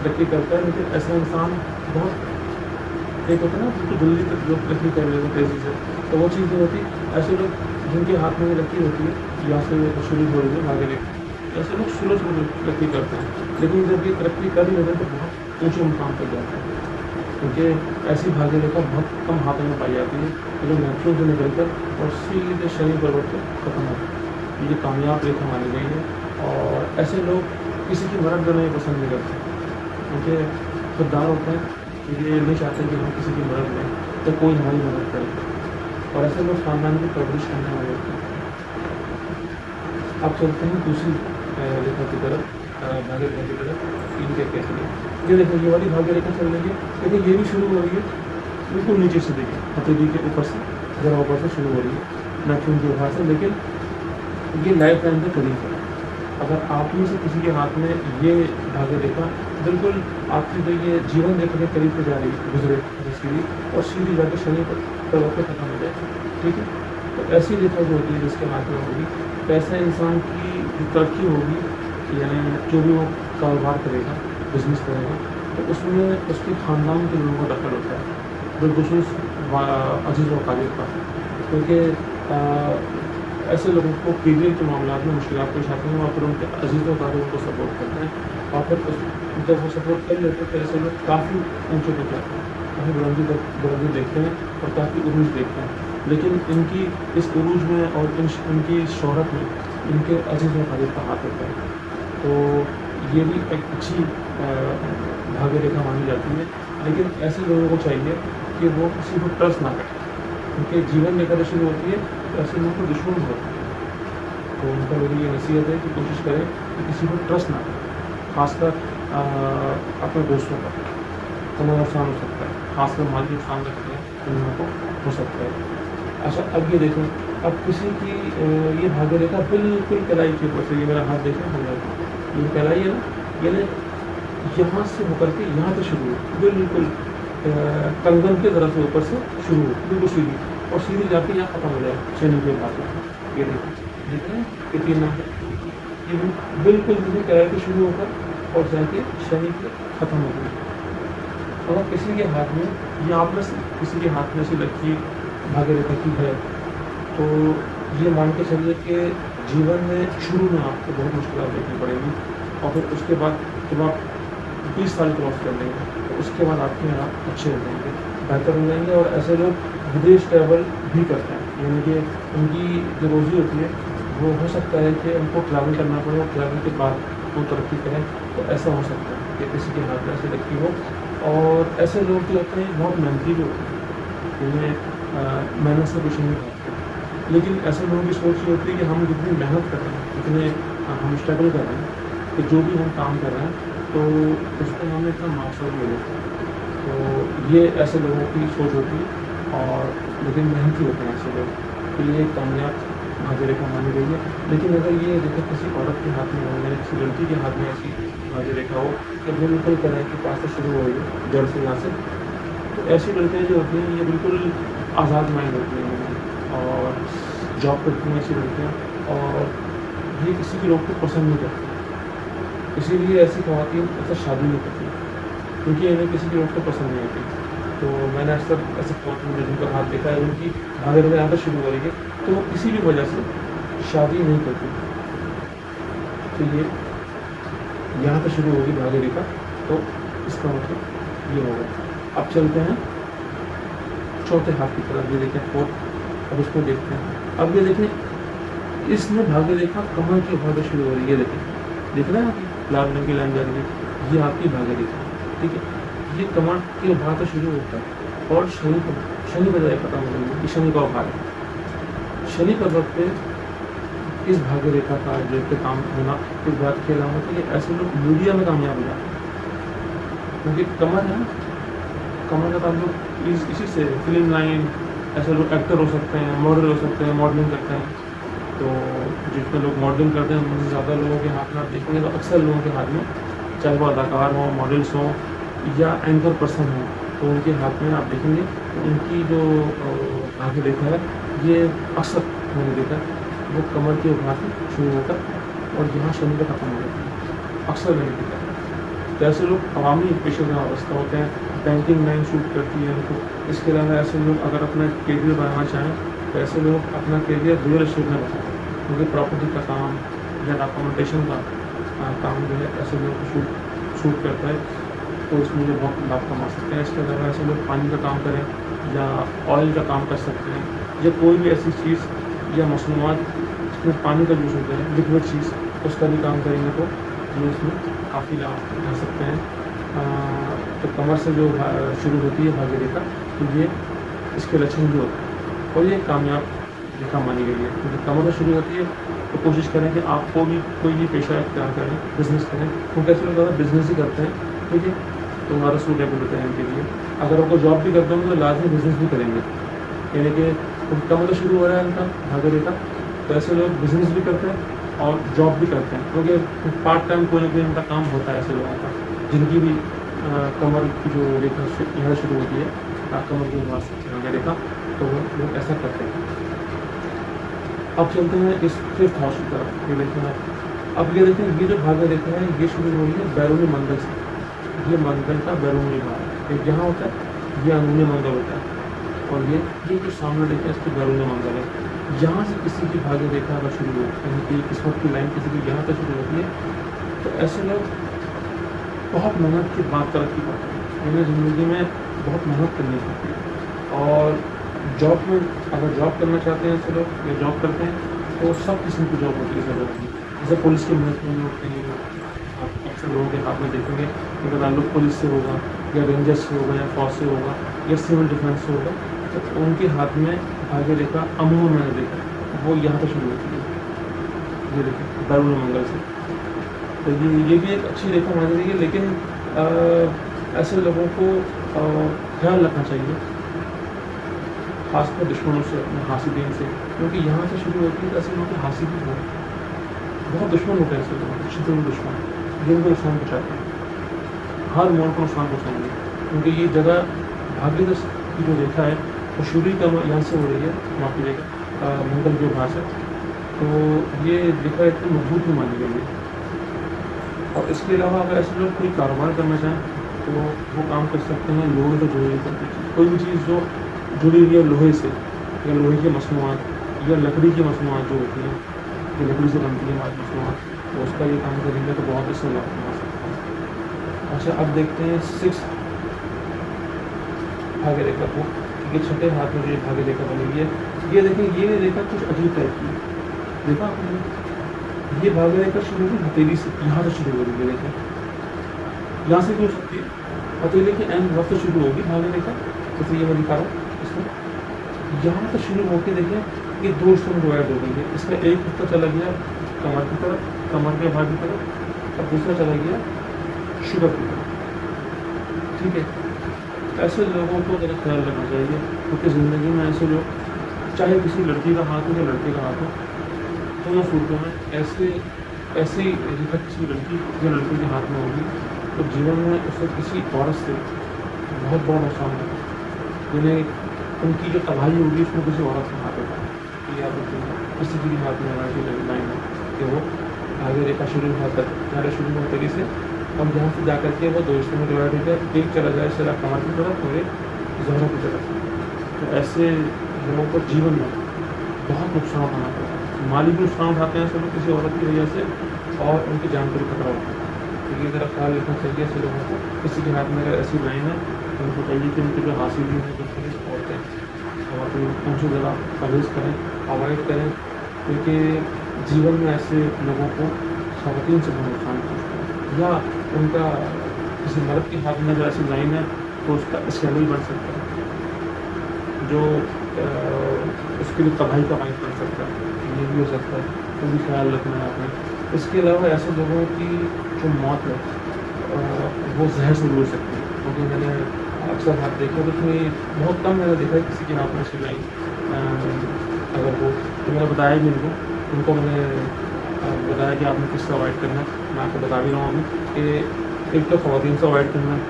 तरक्की करता है। लेकिन ऐसा इंसान बहुत एक होता है ना बिल्कुल जल्दी तक जो तरक्की कर लेते तेज़ी से, तो वो चीज़ नहीं होती। ऐसे लोग जिनके हाथ में लकीर होती है यहाँ से शुरू हो रही है भाग्य रेखा, ऐसे लोग शुरू से तरक्की करते हैं, लेकिन जब ये तरक्की कर लेते हैं तो बहुत ऊँचे मुकाम पर जाते हैं, क्योंकि ऐसी भाग्य रेखा बहुत कम हाथों में पाई जाती है जो नेचुरल से निकल कर और सीधे शरीर पर्वत पर खत्म होती है। ये कामयाब रेखा मानी गई है और ऐसे लोग किसी की मदद करना पसंद नहीं करते, क्योंकि खुददार होते हैं, ये नहीं चाहते कि हम किसी की मदद लें तो कोई हमारी मदद करे, और ऐसे लोग खानदान की परवरिश करने वाले होते हैं। अब चलते हैं दूसरी रेखा की तरफ, भाग्य रेखा की तरफ। इनके कैसे ये देखो ये वाली भाग्य रेखा चल रही है, लेकिन ये भी शुरू हो रही है बिल्कुल नीचे से, देखिए हथेली के ऊपर से जरा ऊपर से शुरू हो रही है नाखून के उभार से, लेकिन ये लाइफ टाइम के करीब है। अगर आप में से किसी के हाथ में ये भाग्य रेखा बिल्कुल आपकी तो ये जीवन रेखा के करीब पे जा रही है, गुजरे सीधी और सीधी जाकर शरीर पर वक्त खत्म हो जाए, ठीक है। तो ऐसी रेखा जो होती है जिसके हाथ में होगी, तो ऐसे इंसान की जो तरक्की होगी, यानी जो भी वो कारोबार करेगा, बिजनेस करेगा, तो उसमें उसके ख़ानदान के लोगों का दखल होता है, बिलखुसूस अजीज़ व अकारीब का, क्योंकि ऐसे लोगों को करियर के मामला में मुश्किलात पेश आती हैं और फिर उनके अजीज़ व अकारीब उनको सपोर्ट करते हैं और फिर जब वो सपोर्ट कर लेते हैं तो ऐसे लोग काफ़ी ऊँचे तक जाते हैं, काफ़ी बुलंदी देखते हैं और काफ़ी उरूज देखते हैं। लेकिन इनकी इस उरूज में और इनकी शोहरत में इनके अजीज़ व अकारीब का हाथ होता है। तो ये भी एक अच्छी भाग्य रेखा मानी जाती है। लेकिन ऐसे लोगों को चाहिए कि वो किसी को ट्रस्ट ना करें, क्योंकि जीवन रेखा शुरू होती है तो ऐसे लोगों को दुश्मन होता है। तो उनका मेरी ये नसीहत है कि कोशिश करें कि किसी को ट्रस्ट ना करें, खासकर अपने दोस्तों का। तो नुकसान हो सकता है, खासकर माली नुकसान रखते हैं तो लोगों को हो सकता है। अच्छा, अब ये देखें, अब किसी की ये भाग्य रेखा बिल्कुल कलाई के ऊपर से, ये मेरा हाथ देखें ये कलाई है ना, यानी यहाँ से होकर के यहाँ तक शुरू हो, बिल्कुल कंगन के तरफ से ऊपर से शुरू हो, बिल्कुल सीधी, और सीधी जाके यहाँ खत्म हो जाए शनि के भाग में। ये देख रहे हैं कि 3 नंबर ये बिल्कुल जैसे कलाई के शुरू होकर और जाके शनि के खत्म हो गई। अगर किसी के हाथ में या आप में से किसी के हाथ में से लकीर भाग्य रेखा की है तो ये मान के चलिए कि जीवन में शुरू में आपको बहुत मुश्किल देखनी पड़ेगी और फिर उसके बाद जब आप 20 साल क्रॉस कर लेंगे तो उसके बाद आपके हालात अच्छे हो जाएंगे, बेहतर हो जाएंगे। और ऐसे लोग विदेश ट्रैवल भी करते हैं, यानी कि उनकी जो रोज़ी होती है वो हो सकता है कि उनको ट्रैवल करना पड़े और ट्रैवल के बाद वो तरक्की करें। तो ऐसा हो सकता है कि किसी के हाथ में ऐसे लकी हो। और ऐसे लोग जो होते हैं बहुत मेहनती भी होते हैं, जिन्हें मेहनत से कुछ नहीं होता, लेकिन ऐसे लोगों की सोच ये होती है कि हम जितनी मेहनत कर रहे हैं, जितने हम स्ट्रगल कर रहे हैं, कि जो भी हम काम कर रहे हैं तो उसमें हमें इतना मुआवजा भी मिले। तो ये ऐसे लोगों की सोच होती है, और लेकिन मेहनती होते हैं ऐसे लोग, तो ये एक कामयाब भाग्य रेखा मानी गई है। लेकिन अगर ये देखो किसी औरत के हाथ में हो या किसी लड़की के हाथ में ऐसी भाग्य रेखा हो तो बिल्कुल करें कि पास से शुरू हो गई जड़ से यहाँ से, तो ऐसी लड़कियाँ जो होती हैं ये बिल्कुल आज़ाद माइंड होती हैं और जॉब करती हैं ऐसी लड़कियाँ, और ये किसी की रोक को पसंद नहीं करती, इसीलिए ऐसी ख़वातीन अक्सर शादी नहीं करती, क्योंकि इन्हें किसी की रोक को पसंद नहीं होती। तो मैंने अक्सर ऐसे ख़वातीन जिनका हाथ देखा है, उनकी भाग्य रेखा यहाँ पर शुरू हो रही है तो वो किसी भी वजह से शादी नहीं करती। तो ये यहाँ पर शुरू होगी भाग्य रेखा, तो इसका मतलब ये होगा। अब चलते हैं चौथे हाथ की तरफ, ये देखें फोर्थ। अब इसको देखते हैं। अब ये देखें इसमें भाग्य रेखा कमर की भाग्य शुरू हो रही है, देखें दिख रहा है आपकी लाल रंग की लाइन जा रही है, ये आपकी भाग्य रेखा, ठीक है। ये कमर के भाग से शुरू होता है और शनि पर जाए खत्म हो रही है, शनि का भाग है। शनि पर वक्त पे इस भाग्य रेखा का जो पे काम होना इस बात की अलामत है कि ऐसे लोग मीडिया में कामयाब हो जाते हैं, क्योंकि कमर है, कमर का ताल्लुक इसी से फिल्म लाइन, ऐसे लोग एक्टर हो सकते हैं, मॉडल हो सकते हैं, मॉडलिंग करते हैं। तो जितने लोग मॉडलिंग करते हैं उनसे ज़्यादा लोगों के हाथ में आप देखेंगे तो अक्सर लोगों के हाथ में, चाहे वो अदाकार हों, मॉडल्स हों या एंकर पर्सन हों, तो उनके हाथ में आप देखेंगे तो उनकी जो भाग्य रेखा है ये अक्सर मैंने देखा वो कमर के भाग से शुरू होकर और यहाँ शनि पर खत्म हो जाती है, अक्सर मैंने देखा। तो ऐसे लोग अवामी पेशे में वाबस्ता होते हैं, बैंकिंग लाइन शूट करती है उनको। इसके अलावा ऐसे लोग अगर अपना करियर बनाना चाहें तो ऐसे लोग अपना करियर रियल एस्टेट में बनाते हैं, क्योंकि प्रॉपर्टी का काम या डॉक्यूमेंटेशन का काम जो है ऐसे लोग शूट करता है, तो इसमें जो बहुत लाभ कमा सकते हैं। इसके अलावा ऐसे लोग पानी का काम करें या ऑयल का काम कर सकते हैं, या कोई भी ऐसी चीज़ या मसनूआत जिसमें पानी का यूज़ होता है, लिक्विड चीज़, उसका भी काम करेंगे तो ये इसमें काफ़ी लाभ उठा सकते हैं। तो कमर से जो शुरू होती है भाग्य रेखा, तो ये इसके लक्षण भी होते हैं और ये कामयाब रेखा मानी गई है। क्योंकि कमर से शुरू होती है तो कोशिश करें कि आपको भी कोई भी पेशा इख्तियार करें, बिज़नेस करें, क्योंकि ऐसे लोग ज़्यादा बिज़नेस ही करते हैं, ठीक है। तो हमारा सूटेबल होता है इनके लिए। अगर आपको जॉब भी करते होंगे तो लाजमी बिज़नेस भी करेंगे, यानी कि कमर से शुरू हो रहा है इनका भाग्य रेखा, तो ऐसे लोग बिज़नेस भी करते हैं और जॉब भी करते हैं, क्योंकि पार्ट टाइम कोई ना कोई इनका काम होता है ऐसे लोगों का, जिनकी भी कमर की जो रेखा यहाँ शुरू होती है, कमर की भाग्य रेखा, तो वो लोग ऐसा करते हैं। अब चलते हैं इस फिफ्थ हाउस की तरफ। ये देखें आप, अब ये देखें, ये जो भाग्य रेखा है ये शुरू हो रही है बैरूनी मंगल से। ये मंगल का बैरूनी भाग है, एक यहाँ होता है, ये अंदरूनी मंगल होता है, और ये जो सामने रेखा है इसकी बैरूनी मंगल है। यहाँ से किसी की भाग्य रेखा अगर शुरू हो, यानी कि किस्मत की लाइन किसी की यहाँ तक शुरू होती है, तो ऐसे लोग बहुत मेहनत के बाद तरक्की पाते हैं। इन्हें ज़िंदगी में बहुत मेहनत करनी पड़ती है, और जॉब में अगर जॉब करना चाहते हैं ऐसे लोग या जॉब करते हैं तो सब किस्म की जॉब होती है ऐसे लोगों की। जैसे पुलिस के महत्व में होते हैं, आप अक्सर लोगों के हाथ में देखेंगे उनका ताल्लुक पुलिस से होगा या रेंजर्स से होगा या फौज से होगा या सिविल डिफेंस से होगा, तो उनके हाथ में भाग्य रेखा अमूमन मैंने देखा वो यहाँ पर शुरू होती है। ये देखिए बैरून मंगल से, तो ये भी एक अच्छी रेखा मानी गई है। लेकिन ऐसे लोगों को ख्याल रखना चाहिए, खासकर दुश्मनों से, अपने हासिदीन से, क्योंकि यहाँ से शुरू होती है तो ऐसे लोगों के हासिदी हो बहुत दुश्मन होते हैं ऐसे लोग, शत्रु दुश्मन जिनको नुकसान पहुँचाते हैं, हर मोड़ को नुकसान पहुँचाएंगे, क्योंकि ये जगह भाग्यदश की जो रेखा है वो शुरू का यहाँ से हो रही है, माफ़ी रेखा मंगल के भाग से, तो ये रेखा इतनी मजबूत नहीं मानी गई है। और इसके अलावा अगर ऐसे लोग कोई कारोबार करना चाहें तो वो काम कर सकते हैं लोहे से जुड़ी हुई कोई भी चीज़ जो जुड़ी हुई है लोहे से, या लोहे की मसनूआत या लकड़ी की मसनूआत जो होती हैं, जो लकड़ी से बनती है हमारी मसनूआत, तो उसका ये काम करेंगे तो बहुत इससे लाभ कमा सकते हैं। अच्छा, अब देखते हैं 6 भाग्य रेखा को, ये छठे हाथ में जो भाग्य रेखा बनी हुई है, ये देखें, ये रेखा कुछ अजीब टाइप की है। देखा आपने, ये भाग्य रेखा शुरू हुई हथेली से, यहाँ से शुरू हो रही है, देखें यहाँ से भी हो सकती है, हथेली के एंड वक्त से शुरू होगी भाग्य रेखा, जैसे ये मैं दिखा रहा हूँ इसमें, यहाँ से शुरू होकर देखें ये 2 हिस्सों में डिवाइड हो गई है। इसका एक हिस्सा चला गया कमर की तरफ, कमर के भाग की तरफ, और दूसरा चला गया शुगर की तरफ। ठीक है, ऐसे लोगों को ज़रा ख्याल रखना चाहिए, क्योंकि ज़िंदगी में ऐसे लोग, चाहे किसी लड़की का हाथ हो या लड़के का हाथ हो, दोनों सूरतों में ऐसी रेखा किसी लड़की या लड़के के हाथ में होगी तो जीवन में उसे किसी औरत से बहुत बड़ा नुकसान होगा, जिन्हें उनकी जो तबाही होगी उसमें किसी औरत का हाथ होगा। या किसी के भी हाथ में हमारी लाइन है कि वो आगे रेखा शुरू हुआ तक पहले शुरू हुआ तरीके से, और यहाँ से जाकर के वो 2 हिस्सों में डिवाइड हो जाए, एक चला जाए सिरा कमर की तरफ और एक जहरों की तरफ। तो ऐसे लोगों को जीवन में बहुत नुकसान उठाना पड़ता है, माली भी नुकसान उठाते हैं ऐसे लोग किसी औरत की वजह से, और उनकी जान को भी खतरा होता है। तो ये ज़रा ख्याल रखना चाहिए ऐसे लोगों को, किसी के हाथ में अगर ऐसी लाइन है तो उनको चाहिए कि उनके जो हासिल भी है जो पुलिस औरतें और तो उनसे ज़रा परहेज करें, अवॉइड करें, क्योंकि जीवन में ऐसे लोगों को ख़वातीन से बहुत नुकसान पहुँचता है, या उनका किसी मर्द के हाथ में अगर ऐसी लाइन है तो उसका स्कैंडल बन सकता है जो उसके लिए तबाही का बाइक बन सकता है, ये भी हो सकता है, तो भी ख्याल रखना है आपने। इसके अलावा ऐसे लोगों की जो मौत है वो जहर से भी हो सकती है, क्योंकि मैंने अक्सर हाथ देखा तो उसमें बहुत कम मैंने देखा है किसी के हाथ में सिलाई अगर वो, तो मैंने बताया भी उनको मैंने बताया कि आपने किससे अवॉइड करना है। मैं आपको बता भी रहा हूँ अभी कि एक तो ख़वातीन से अवॉइड करना है,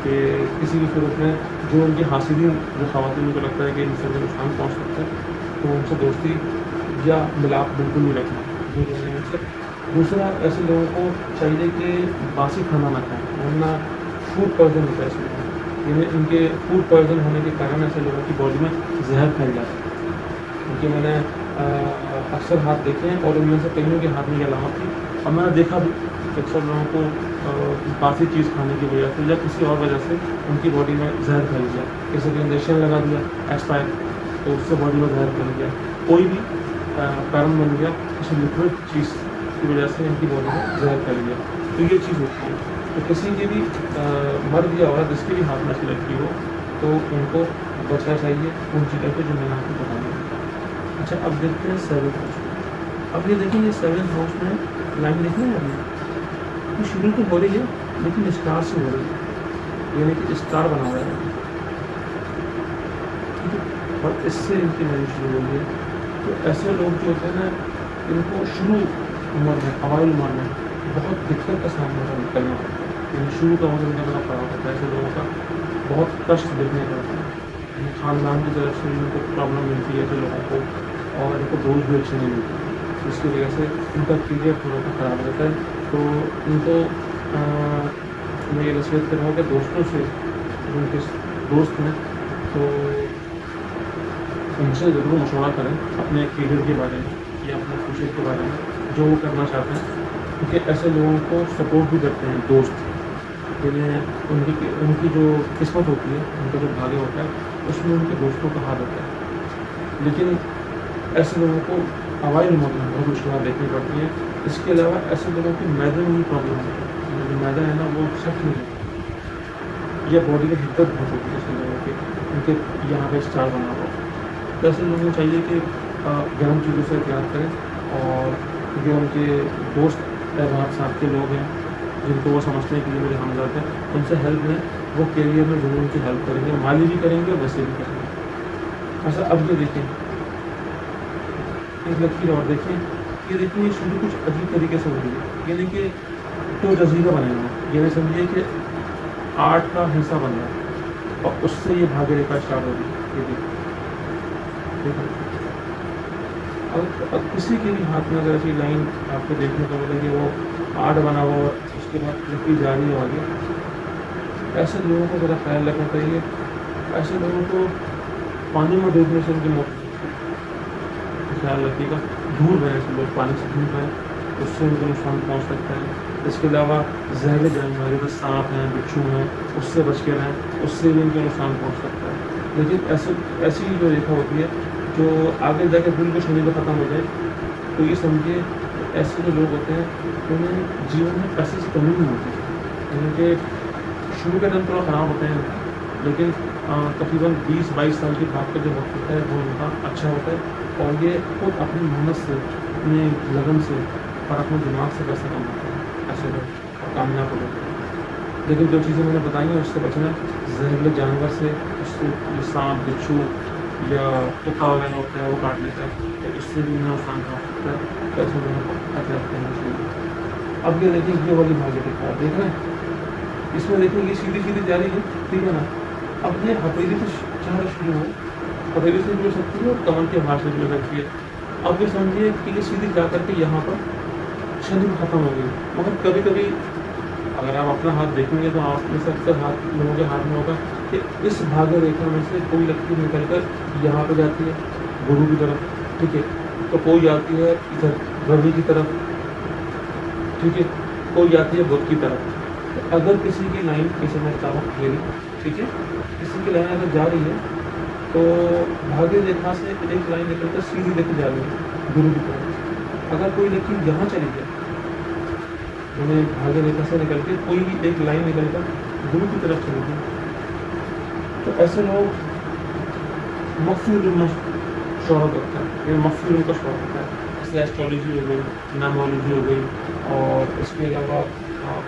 कि किसी भी सूरत में जो उनकी हासिलीन जो ख़वातीन को लगता है कि इनसे नुकसान पहुँच सकता है तो उनसे दोस्ती या मिलाप बिल्कुल नहीं रखना, दूर रहने उनसे। दूसरा, ऐसे लोगों को चाहिए कि बासी खाना ना खाएं, वरना फूड पॉइजन होता है ऐसे लोगों को, यानी इनके फूड पॉइजन होने के कारण ऐसे लोगों की बॉडी में जहर फैल जाता है। क्योंकि मैंने अक्सर हाथ देखे हैं और उनमें से कईयों के हाथ में ये अलामत थी, और मैंने देखा भी कि अक्सर लोगों को बासी चीज़ खाने की वजह से या किसी और वजह से उनकी बॉडी में जहर फैल गया, किसी को इंजेक्शन लगा दिया एक्सपायर, तो उससे बॉडी में जहर फैल गया, कोई भी कारण बन गया, किसी लिक्विड चीज़ की वजह से इनकी बॉडी में जहर फैल गया, तो ये चीज़ होती है। तो किसी के भी मर्द या औरत जिसके भी हाथ में ऐसी लगती हो तो उनको बचना चाहिए उन चीज़ों को जो मैंने आपको बता दिया। अच्छा, अब देखते हैं 7th हाउस। अब ये देखिए, ये 7th हाउस में लाइन देखने हैं अभी, ये शुरू तो हो रही है लेकिन स्टार से हो रही है, यानी कि स्टार बना हुआ है, ठीक है, और इससे इनकी लाइन शुरू हो गई है। तो ऐसे लोग जो होते हैं ना, इनको शुरू उम्र में, अवाइल उम्र में बहुत दिक्कत का सामना करना पड़ता है, यानी शुरू का उम्र में बड़ा पड़ा होता है, ऐसे लोगों का बहुत कष्ट देखने का होता है, ख़ानदान की तरफ से इनको प्रॉब्लम मिलती है ऐसे लोगों को, और इनको दोस्त भी अच्छे नहीं मिलते। جس کی وجہ سے ان کا کیریئر تھوڑا سا خراب رہتا ہے. تو ان کو میں یہ نصیحت کر رہا ہوں کہ دوستوں سے ان کے دوست ہیں تو ان سے ضرور مشورہ کریں اپنے کیریئر کے بارے میں یا اپنے فیوچر کے بارے میں جو وہ کرنا چاہتے ہیں, کیونکہ ایسے لوگوں کو سپورٹ بھی کرتے ہیں دوست, جنہیں ان کی جو قسمت ہوتی ہے, ان کا جو بھاگیہ ہوتا ہے اس میں ان کے دوستوں کا ہاتھ ہوتا ہے. لیکن ایسے لوگوں کو اوائل موت میں بہت مشکلات دیکھنی پڑتی ہیں. اس کے علاوہ ایسے لوگوں کی میدے میں بھی پرابلم ہوتی ہے, جو میدا ہے نا وہ سخت نہیں ہوتا, یا باڈی کی حدت بہت ہوتی ہے ایسے لوگوں کی, ان کے یہاں پہ اسٹار بنا ہوا. تو ایسے لوگوں کو چاہیے کہ گرم چیزوں سے احتیاط کریں, اور جو ان کے دوست احباب صاحب کے لوگ ہیں جن کو وہ سمجھتے ہیں کہ یہ میرے ہمدرد ہیں, ان سے ہیلپ لیں. وہ کیریئر میں ضرور ان کی ہیلپ کریں گے, مالی بھی کریں گے, ویسے بھی کریں گے. اچھا اب یہ دیکھیں ایک لکیر اور دیکھیں, یہ دیکھیں یہ شروع کچھ عجیب طریقے سے ہو رہی ہے. یعنی کہ تو جزیرہ بنے گا, یہ سمجھیے کہ آرٹ کا حصہ بن رہا ہے, اور اس سے یہ بھاگیہ ریکھا اسٹارٹ ہو رہی ہے. یہ دیکھیں اب کسی کے بھی ہاتھ میں اگر ایسی لائن آپ کو دیکھنے کو ملے کہ وہ آرٹ بنا ہوا اور اس کے بعد لکیر جا رہی ہو آگے, ایسے لوگوں کو ذرا خیال رکھنا چاہیے. ایسے لوگوں کو پانی میں ڈوبنے سے ان کی موت خیال رکھیے گا. دور رہیں سے لوگ, پانی سے دور رہیں, اس سے ان کو نقصان پہنچ سکتا ہے. اس کے علاوہ زہریلے جانور جیسے سانپ ہیں, بچھو ہیں, اس سے بچ کے رہیں, اس سے بھی ان کو نقصان پہنچ سکتا ہے. لیکن ایسی جو ریکھا ہوتی ہے جو آگے جا کے بالکل شریر میں ختم ہو جائے, تو یہ سمجھیے ایسے جو لوگ ہوتے ہیں انہیں جیون میں پیسے سے کمی نہیں ہوتی. یعنی کہ شروع کے ٹائم تھوڑا خراب ہوتے ہیں, لیکن تقریباً 20-22 سال کے بعد کا جو وقت ہوتا ہے وہ ان کا اچھا ہوتا ہے, اور یہ خود اپنی محنت سے, اپنے لگن سے اور اپنے دماغ سے پیسہ کماتے ہیں ایسے لوگ, اور کامیاب ہو جاتے ہیں. لیکن جو چیزیں میں نے بتائی ہیں اس سے بچنا, زہریلے جانور سے, اس سے سانپ, بچھو یا کتا وغیرہ ہوتا ہے وہ کاٹ لیتا ہے, تو اس سے بھی انہیں نقصان پہنچ سکتا ہے. تو ایسے لوگوں کو احتیاط کرنا چاہیے. اب یہ دیکھیں یہ والی بھاگیہ ریکھا آپ دیکھ رہے ہیں, اس میں دیکھیں یہ سیدھی سیدھی جا رہی ہے, ٹھیک ہے نا. اب یہ ہتھیلی سے چار شروع ہو, ہتھیلی سے بھی ہو سکتی ہے اور کمر کے بھاگ سے بھی ہو سکتی ہے. اب یہ سمجھیے کہ یہ سیدھی جا کر کے یہاں پر شریر ختم ہو گئی. مگر کبھی کبھی اگر آپ اپنا ہاتھ دیکھیں گے تو آپ میں سے اکثر ہاتھ لوگوں کے ہاتھ میں ہوگا کہ اس بھاگیہ ریکھا میں سے کوئی لکیر نکل کر یہاں پہ جاتی ہے گرو کی طرف, ٹھیک ہے, تو کوئی جاتی ہے ادھر روی کی طرف, ٹھیک ہے, کوئی جاتی ہے بدھ کی طرف. اگر کسی کی لائن کسی میں تعلق میری, ٹھیک ہے, کسی کی لائن اگر جا رہی ہے تو بھاگیہ ریکھا سے ایک لائن نکل کر سیدھی لے کے جا رہی ہے گرو کی طرف. اگر کوئی لکیر یہاں چلی جائے, انہیں بھاگیہ ریکھا سے نکل کے کوئی ایک لائن نکل کر گرو کی طرف چلی گئی, تو ایسے لوگ مخفی علم میں شہرت رکھتا ہے, یہ مخفی علم کا شہرت ہوتا ہے. اس لیے ایسٹرالوجی ہو گئی, نامولوجی ہو گئی, اور اس کے علاوہ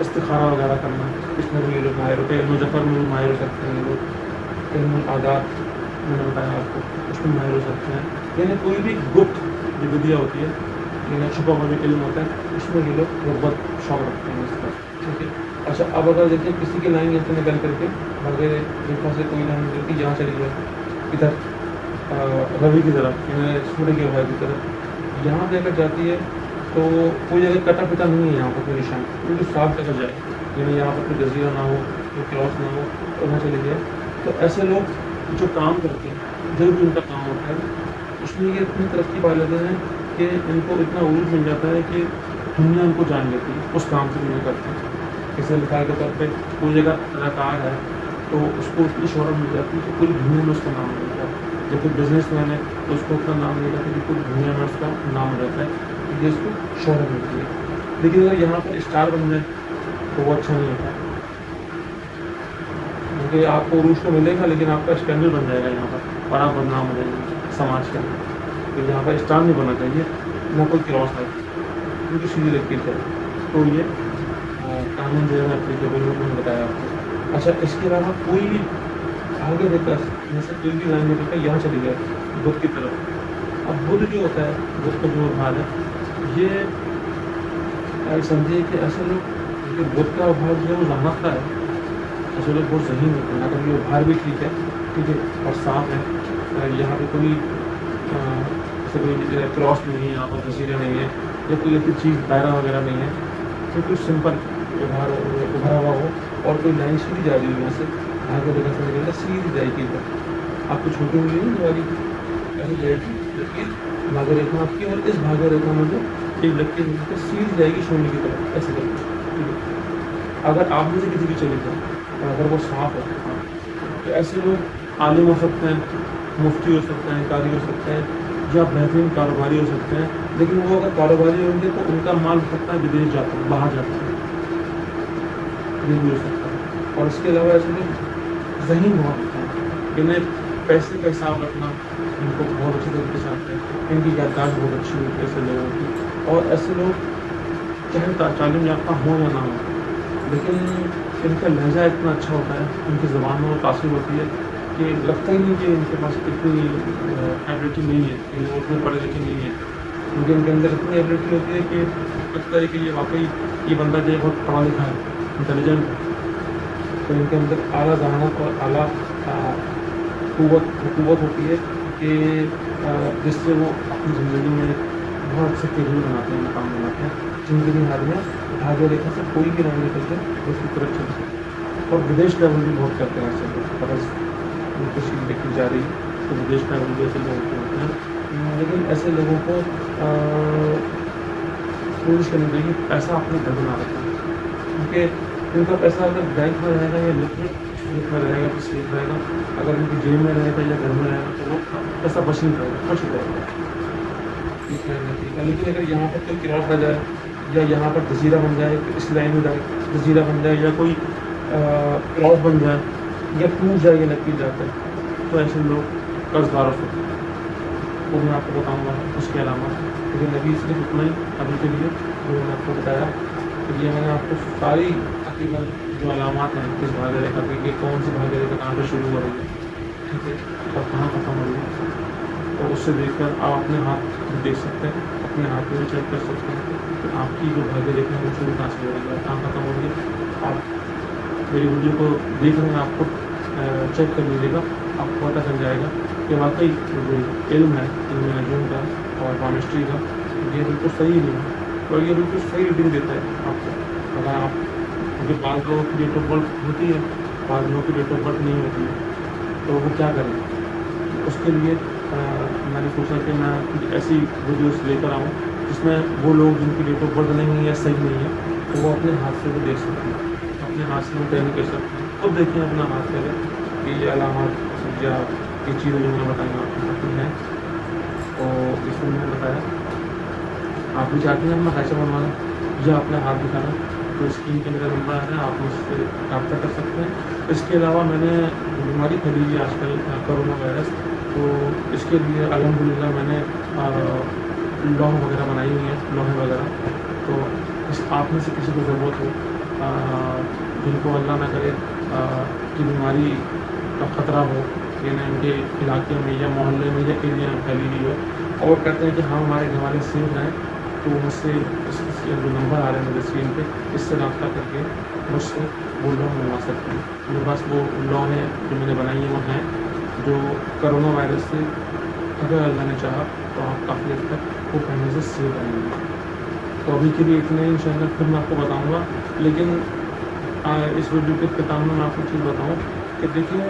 استخارہ وغیرہ کرنا, اس میں بھی یہ لوگ ماہر ہوتے ہیں. علم ظفر میں بھی ماہر ہو سکتے ہیں یہ لوگ. علم العادات میں نے بتایا آپ کو, اس میں ماہر ہو سکتے ہیں. یعنی کوئی بھی گپت جو ودیا ہوتی ہے, یعنی چھپا ہوا جو علم ہوتا ہے, اس میں یہ لوگ رغبت شوق رکھتے ہیں اس پر, ٹھیک ہے. اچھا اب اگر دیکھیں کسی کی لائن ایسے نکل کر کے بھاگیہ ریکھا سے کوئی لائن نکل کے یہاں چلی جائے ادھر روی کی طرف, یعنی سورج کے بھائی کی طرف, یہاں جا کر جاتی ہے تو کوئی جگہ کٹا پٹا نہیں ہے یہاں پر کوئی نشان, بالکل صاف جگہ جائے, یعنی یہاں پر کوئی جزیرہ نہ ہو, کوئی کراس نہ ہو, اور وہاں چلے جائے. تو ایسے لوگ جو کام کرتے ہیں, جو بھی ان کا کام ہوتا ہے, اس میں یہ اتنی ترقی پا لیتے ہیں کہ ان کو اتنا عروج مل جاتا ہے کہ دنیا ان کو جان لیتی ہے اس کام سے جو کرتے ہیں. جیسے مثال کے طور پہ کوئی جگہ اداکار ہے تو اس کو اتنی شہرت مل جاتی ہے کہ پوری دنیا میں اس کا نام مل جاتا ہے. جب کوئی بزنس مین ہے تو اس کو اتنا نام مل جاتا ہے کہ پوری دنیا میں اس کا نام رہتا ہے, یہ اس کو شہرت ملتی ہے. لیکن اگر یہاں پر اسٹار بن جائے تو وہ اچھا نہیں ہوتا, کیونکہ آپ کو عروج تو ملے گا لیکن آپ کا اسکینڈل بن جائے گا یہاں پر, اور آپ بدنام ہو جائیں گے سماج کے اندر. تو یہاں پر اسٹار نہیں بننا چاہیے, نہ کوئی کراس ہے, کیونکہ سیدھی لکیر چاہیے. تو یہ قانون جو ہے اپلیکیبل میں نے بتایا آپ کو. اچھا اس کے علاوہ کوئی بھی آگے دیکھا جیسے کوئی بھی لائن نکل کر یہاں چلی جائے بدھ کی طرف. اب بدھ جو ہوتا ہے, بدھ کا جو بھاگ ہے, یہ سمجھیے کہ ایسے لوگ بدھ کا بھاگ جو ہے وہ ذہانت کا ہے, ایسے لوگ بہت ذہین ہوتے ہیں. اگر یہ بھار بھی ٹھیک ہے, ٹھیک ہے, اور صاف ہے, یہاں پہ کوئی जैसे कोई क्रॉस नहीं है, यहाँ पर तस्वीरें नहीं है, या कोई ऐसी चीज़ दायरा वगैरह नहीं है, तो कुछ सिंपल उभरा हुआ हो और कोई लाइन सीधी जा रही हो, यहाँ से भाग्य रेखा से निकलकर सीधी जाएगी इधर, आपको छोटी उंगली नहीं दवारी ऐसे जाएगी, जबकि भाग्य रेखा आपकी और इस भाग्य रेखा में जो एक लकीर निकलकर सीधी जाएगी शून्य की तरफ, ऐसे करके, ठीक है। अगर आप में से किसी की चली जाए और अगर वो सांप है, तो ऐसे लोग आलिम हो सकते हैं, मुफ्ती हो सकते हैं, कारी हो सकते हैं, या बेहतरीन कारोबारी हो सकते हैं, लेकिन वो अगर कारोबारी होंगे तो उनका माल हो सकता है विदेश जाता है, बाहर जाता है, ये भी हो सकता है। और इसके अलावा ऐसे लोग ज़हीन बहुत होते हैं, इन्हें पैसे का हिसाब रखना इनको बहुत अच्छे तरीके से आता है, इनकी याददाश्त बहुत अच्छी होती है ऐसे लोगों की। और ऐसे लोग चाहे तालीम याफ्ता हो या ना हो, लेकिन इनका लहजा इतना अच्छा होता है, इनकी ज़बान में वो तासीर होती है कि लगता ही नहीं कि इनके पास इतनी एबिलिटी नहीं है, वो उतने पढ़े लिखे नहीं है, क्योंकि इनके अंदर इतनी एबिलिटी होती है कि लगता है कि ये वाकई ये बंदा जो है बहुत पढ़ा लिखा है, इंटेलिजेंट है। तो इनके अंदर आला जहानत और आला कुव्वत होती है कि जिससे वो अपनी ज़िंदगी में बहुत अच्छे तरीके बनाते हैं, मकाम बनाते हैं। ज़िंदगी हाथ में भाग्य रेखा से कोई भी नहीं निकल के उसकी तरफ चल सकते। और विदेश ट्रैवल भी बहुत करते हैं ऐसे लोग, अगर उनको सीट देखी जा रही है तो विदेश ट्रैवल भी ऐसे लोग होते हैं। लेकिन ऐसे लोगों को कोशिश करनी चाहिए पैसा अपने घर में ना रखें, क्योंकि इनका पैसा अगर बैंक में रहेगा या लिक्विड में रहेगा तो सेफ रहेगा, अगर इनकी जेब में रहेगा या घर में रहेगा तो वो पैसा बच नहीं पाएगा, खर्च हो जाएगा। लेकिन अगर यहाँ पर कोई क्रॉस आ जाए या यहाँ पर जजीरा बन जाए, इस लाइन में जजीरा बन जाए या कोई क्रॉस बन जाए या टूट जाए या लकीर जाता है, तो ऐसे लोग कर्जदार हो सकते हैं, वो मैं आपको बताऊँगा उसके अलावा। लेकिन अभी सिर्फ उतना ही अभी के लिए जो मैंने आपको बताया, तो ये मैंने आपको सारी तकरीबन जो अलामात हैं किस भाग्य रेखा की, कि कौन सी भाग्य रेखा कहाँ से शुरू हो रही है, ठीक है, और कहाँ ख़त्म हो रही है, तो उससे देखकर आप अपने हाथ देख सकते हैं, अपने हाथ में चेक कर सकते हैं कि आपकी जो भाग्य रेखा है वो शुरू कहाँ से हो रही है, कहाँ ख़त्म हो रही है। आप मेरी वीडियो को देख रहे हैं, आपको चेक कर लीजिएगा, आपको पता चल जाएगा कि वाकई जो इल्म है इल्म नजूम का और केमिस्ट्री का, ये बिल्कुल सही नहीं है और ये बिल्कुल सही रीडिंग देता है आपको। अगर आप, क्योंकि बाद लोगों की डेट ऑफ बर्थ होती है, बाद लोगों की डेट ऑफ बर्थ नहीं होती है, तो वो क्या करें, उसके लिए मैंने सोचा कि मैं ऐसी वीडियोस लेकर आऊँ जिसमें वो लोग जिनकी डेट ऑफ बर्थ नहीं है या सही नहीं है, तो वो अपने हाथ से वो देख सकते हैं, अपने हाथ से वो ट्रेन कर सकते हैं। खुद देखें अपना हाथ पहले कि ये अलामत या ये चीज़ें जो मैंने बताई आपकी हैं, तो इसको मैंने बताया। आप भी चाहते हैं अपना कैसे बनवाना या अपने हाथ दिखाना, तो स्क्रीन के मेरा नंबर आ रहा है, आप मुझसे रब्ता कर सकते हैं। इसके अलावा मैंने बीमारी फैली है आजकल कोरोना वायरस, तो इसके लिए अल्हम्दुलिल्लाह मैंने लौह वगैरह बनाई हुई है, लोहे वगैरह। तो इस आप में से किसी को ज़रूरत हो, जिनको अल्लाह ना करे कि बीमारी का ख़तरा हो, यानी उनके इलाके में या मोहल्ले में या एरिया में फैली हुई हो, और वो कहते हैं कि हाँ हमारे घर वाले सेफ रहें, तो मुझसे जो नंबर आ रहे हैं मेरे स्क्रीन पे, इससे रब्ता करके मुझसे वो लॉ मंगवा सकते हैं। मेरे पास वो लॉ है जो मैंने बनाई है, वो हैं जो कोरोना वायरस से अगर अल्लाह ने चाहा तो आप काफ़ी हद तक वो पहले से सेफ रहेंगे। तो अभी के लिए इतने इंशाअल्लाह फिर मैं आपको बताऊँगा। लेकिन इस वीडियो के किताब में मैं आपको चीज़ बताऊँ कि देखिए,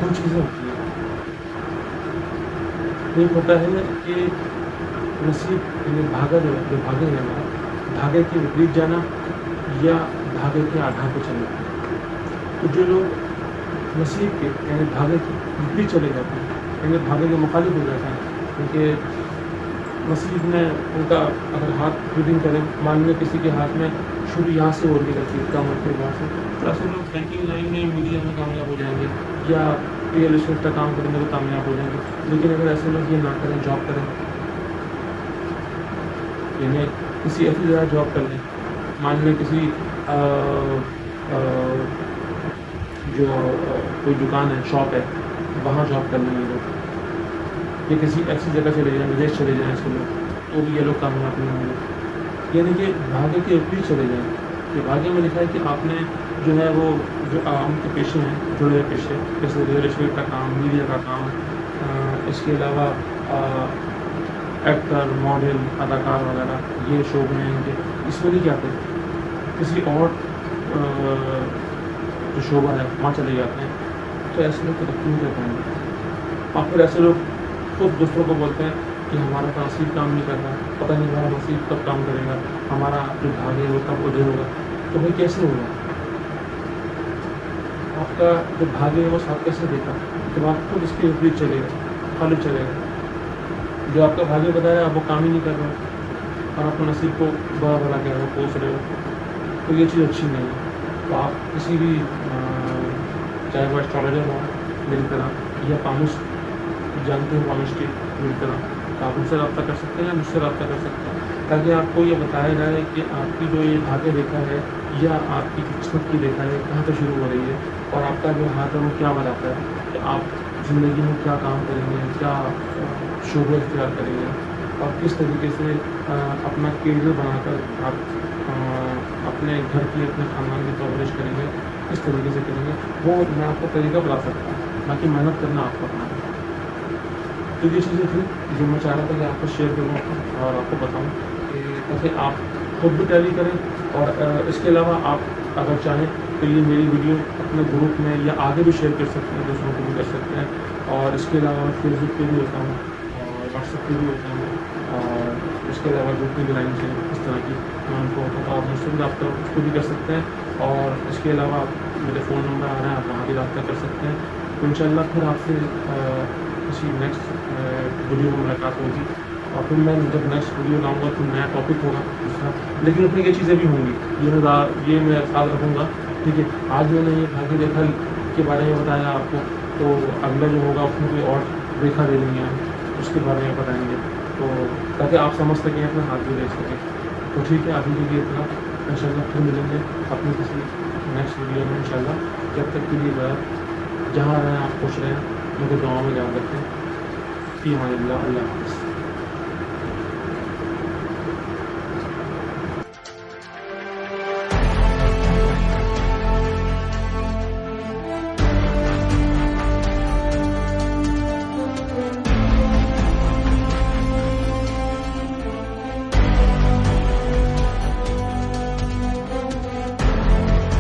दो चीज़ें होती हैं। एक होता है कि नसीब यानी भागा जो भागे है हमारा, धागे के विपरीत जाना या धागे के आधार पर चलना। तो जो लोग नसीब के यानी भागे के विपरीत चले जाते हैं, यानी भागे के मुखालिफ हो जाते हैं, क्योंकि नसीब में उनका अगर हाथ रीडिंग करें, मान लें किसी के हाथ में शुरू यहाँ से हो रही रहती है, कम होती है वहाँ से, तो ऐसे लोग बैंकिंग लाइन में, मीडिया में कामयाब हो जाएंगे या रियल एस्टेट का काम करेंगे तो कामयाब हो जाएंगे। लेकिन अगर ऐसे लोग ये ना करें, जॉब करें, यानी किसी ऐसी जगह जॉब कर लें, मान लें किसी जो कोई दुकान है, शॉप है, वहाँ जॉब कर लें ये लोग, या किसी ऐसी जगह चले जाएँ, विदेश चले जाएँ ऐसे लोग, तो भी ये लोग कामयाब नहीं होंगे। यानी कि भाग्य के विपरीत चले जाएँ। ये भाग्य में लिखा है कि आपने जो है वो जो आम के पेशे हैं, जुड़े हुए पेशे, जैसे रियल एस्टेट का काम, मीडिया का काम, इसके अलावा एक्टर, मॉडल, अदाकार वगैरह ये शो में आएंगे, इसमें नहीं जाते, किसी और जो शोबा है वहाँ चले जाते हैं। तो ऐसे लोग तरक्की नहीं कर पाएंगे। और फिर ऐसे लोग खुद दूसरों को बोलते हैं कि हमारा तो नसीब काम नहीं कर रहा, पता नहीं हमारा नसीब कब काम करेगा, हमारा जो भाग्य है वो कब उदय होगा। तो भाई कैसे होगा? आपका जो भाग्य है वो साथ कैसे देगा जब आप खुद इसके विपरीत चलेगा, खाली चलेगा। जो आपका भाग्य बताया आप वो काम ही नहीं कर रहे हो और आपको नसीब को बड़ा बड़ा कह रहे हो, कोस रहे हो, तो ये चीज़ अच्छी नहीं है। तो आप किसी भी चाहे वो एस्ट्रोलॉजर हो मेरी तरह या पामुस जानते हो पामिस्ट्री मेरी तरह, तो आप उनसे रब्ता कर सकते हैं या मुझसे रब्ता कर सकते हैं, ताकि आपको ये बताया जाए कि आपकी जो ये भाग्य रेखा है या आपकी किस्मत की रेखा है कहाँ से शुरू हो रही है और आपका जो हाथ है वो क्या बताता है कि आप ज़िंदगी में क्या काम करेंगे, क्या शोबे इख्तियार करेंगे और किस तरीके से अपना करियर बनाकर आप अपने घर की, अपने खानदान की परवरिश करेंगे, किस तरीके से करेंगे, वो मैं आपको तरीका बता सकता हूँ, बाकी मेहनत करना आपको अपना। तो ये चीज़ें थी जो मैं चाह रहा था कि आपको शेयर करूँ और आपको बताऊँ कि ताकि आप खुद भी टैली करें। और इसके अलावा आप अगर चाहें तो ये मेरी वीडियो अपने ग्रुप में या आगे भी शेयर कर सकते हैं, दूसरों को भी कर सकते हैं। और इसके अलावा मैं फेसबुक पे भी होता हूँ और व्हाट्सएप पे भी होता हूँ और इसके अलावा जितनी भी लाइन है इस तरह की मैं उनको होता हूँ, आप मुझसे भी रब्ता उसको भी कर सकते हैं। और इसके अलावा मेरे फ़ोन नंबर आ रहे हैं, आप वहाँ भी रब्ता कर सकते हैं। तो इंशाल्लाह फिर आपसे किसी नेक्स्ट वीडियो में मुलाकात होगी और फिर मैं जब नेक्स्ट वीडियो लाऊंगा तो नया टॉपिक होगा दूसरा, लेकिन उसमें ये चीज़ें भी होंगी, ये मैं साथ रखूँगा। ठीक है, आज मैंने ये भाग्य रेखा के बारे में बताया आपको, तो अगला जो होगा उसमें कोई और रेखा दे देंगे हम, उसके बारे में बताएंगे, तो ताकि आप समझ सकें, अपना हाथ भी ले सकें। तो ठीक है, अभी के लिए इतना, इंशाल्लाह फिर मिलेंगे अपनी किसी नेक्स्ट वीडियो में इंशाल्लाह। जब तक के लिए जहाँ रहें आप खुश रहें, मुझे दुआ में याद रखें। फ़ी अमान अल्लाह। अल्लाह हाफ़िज़।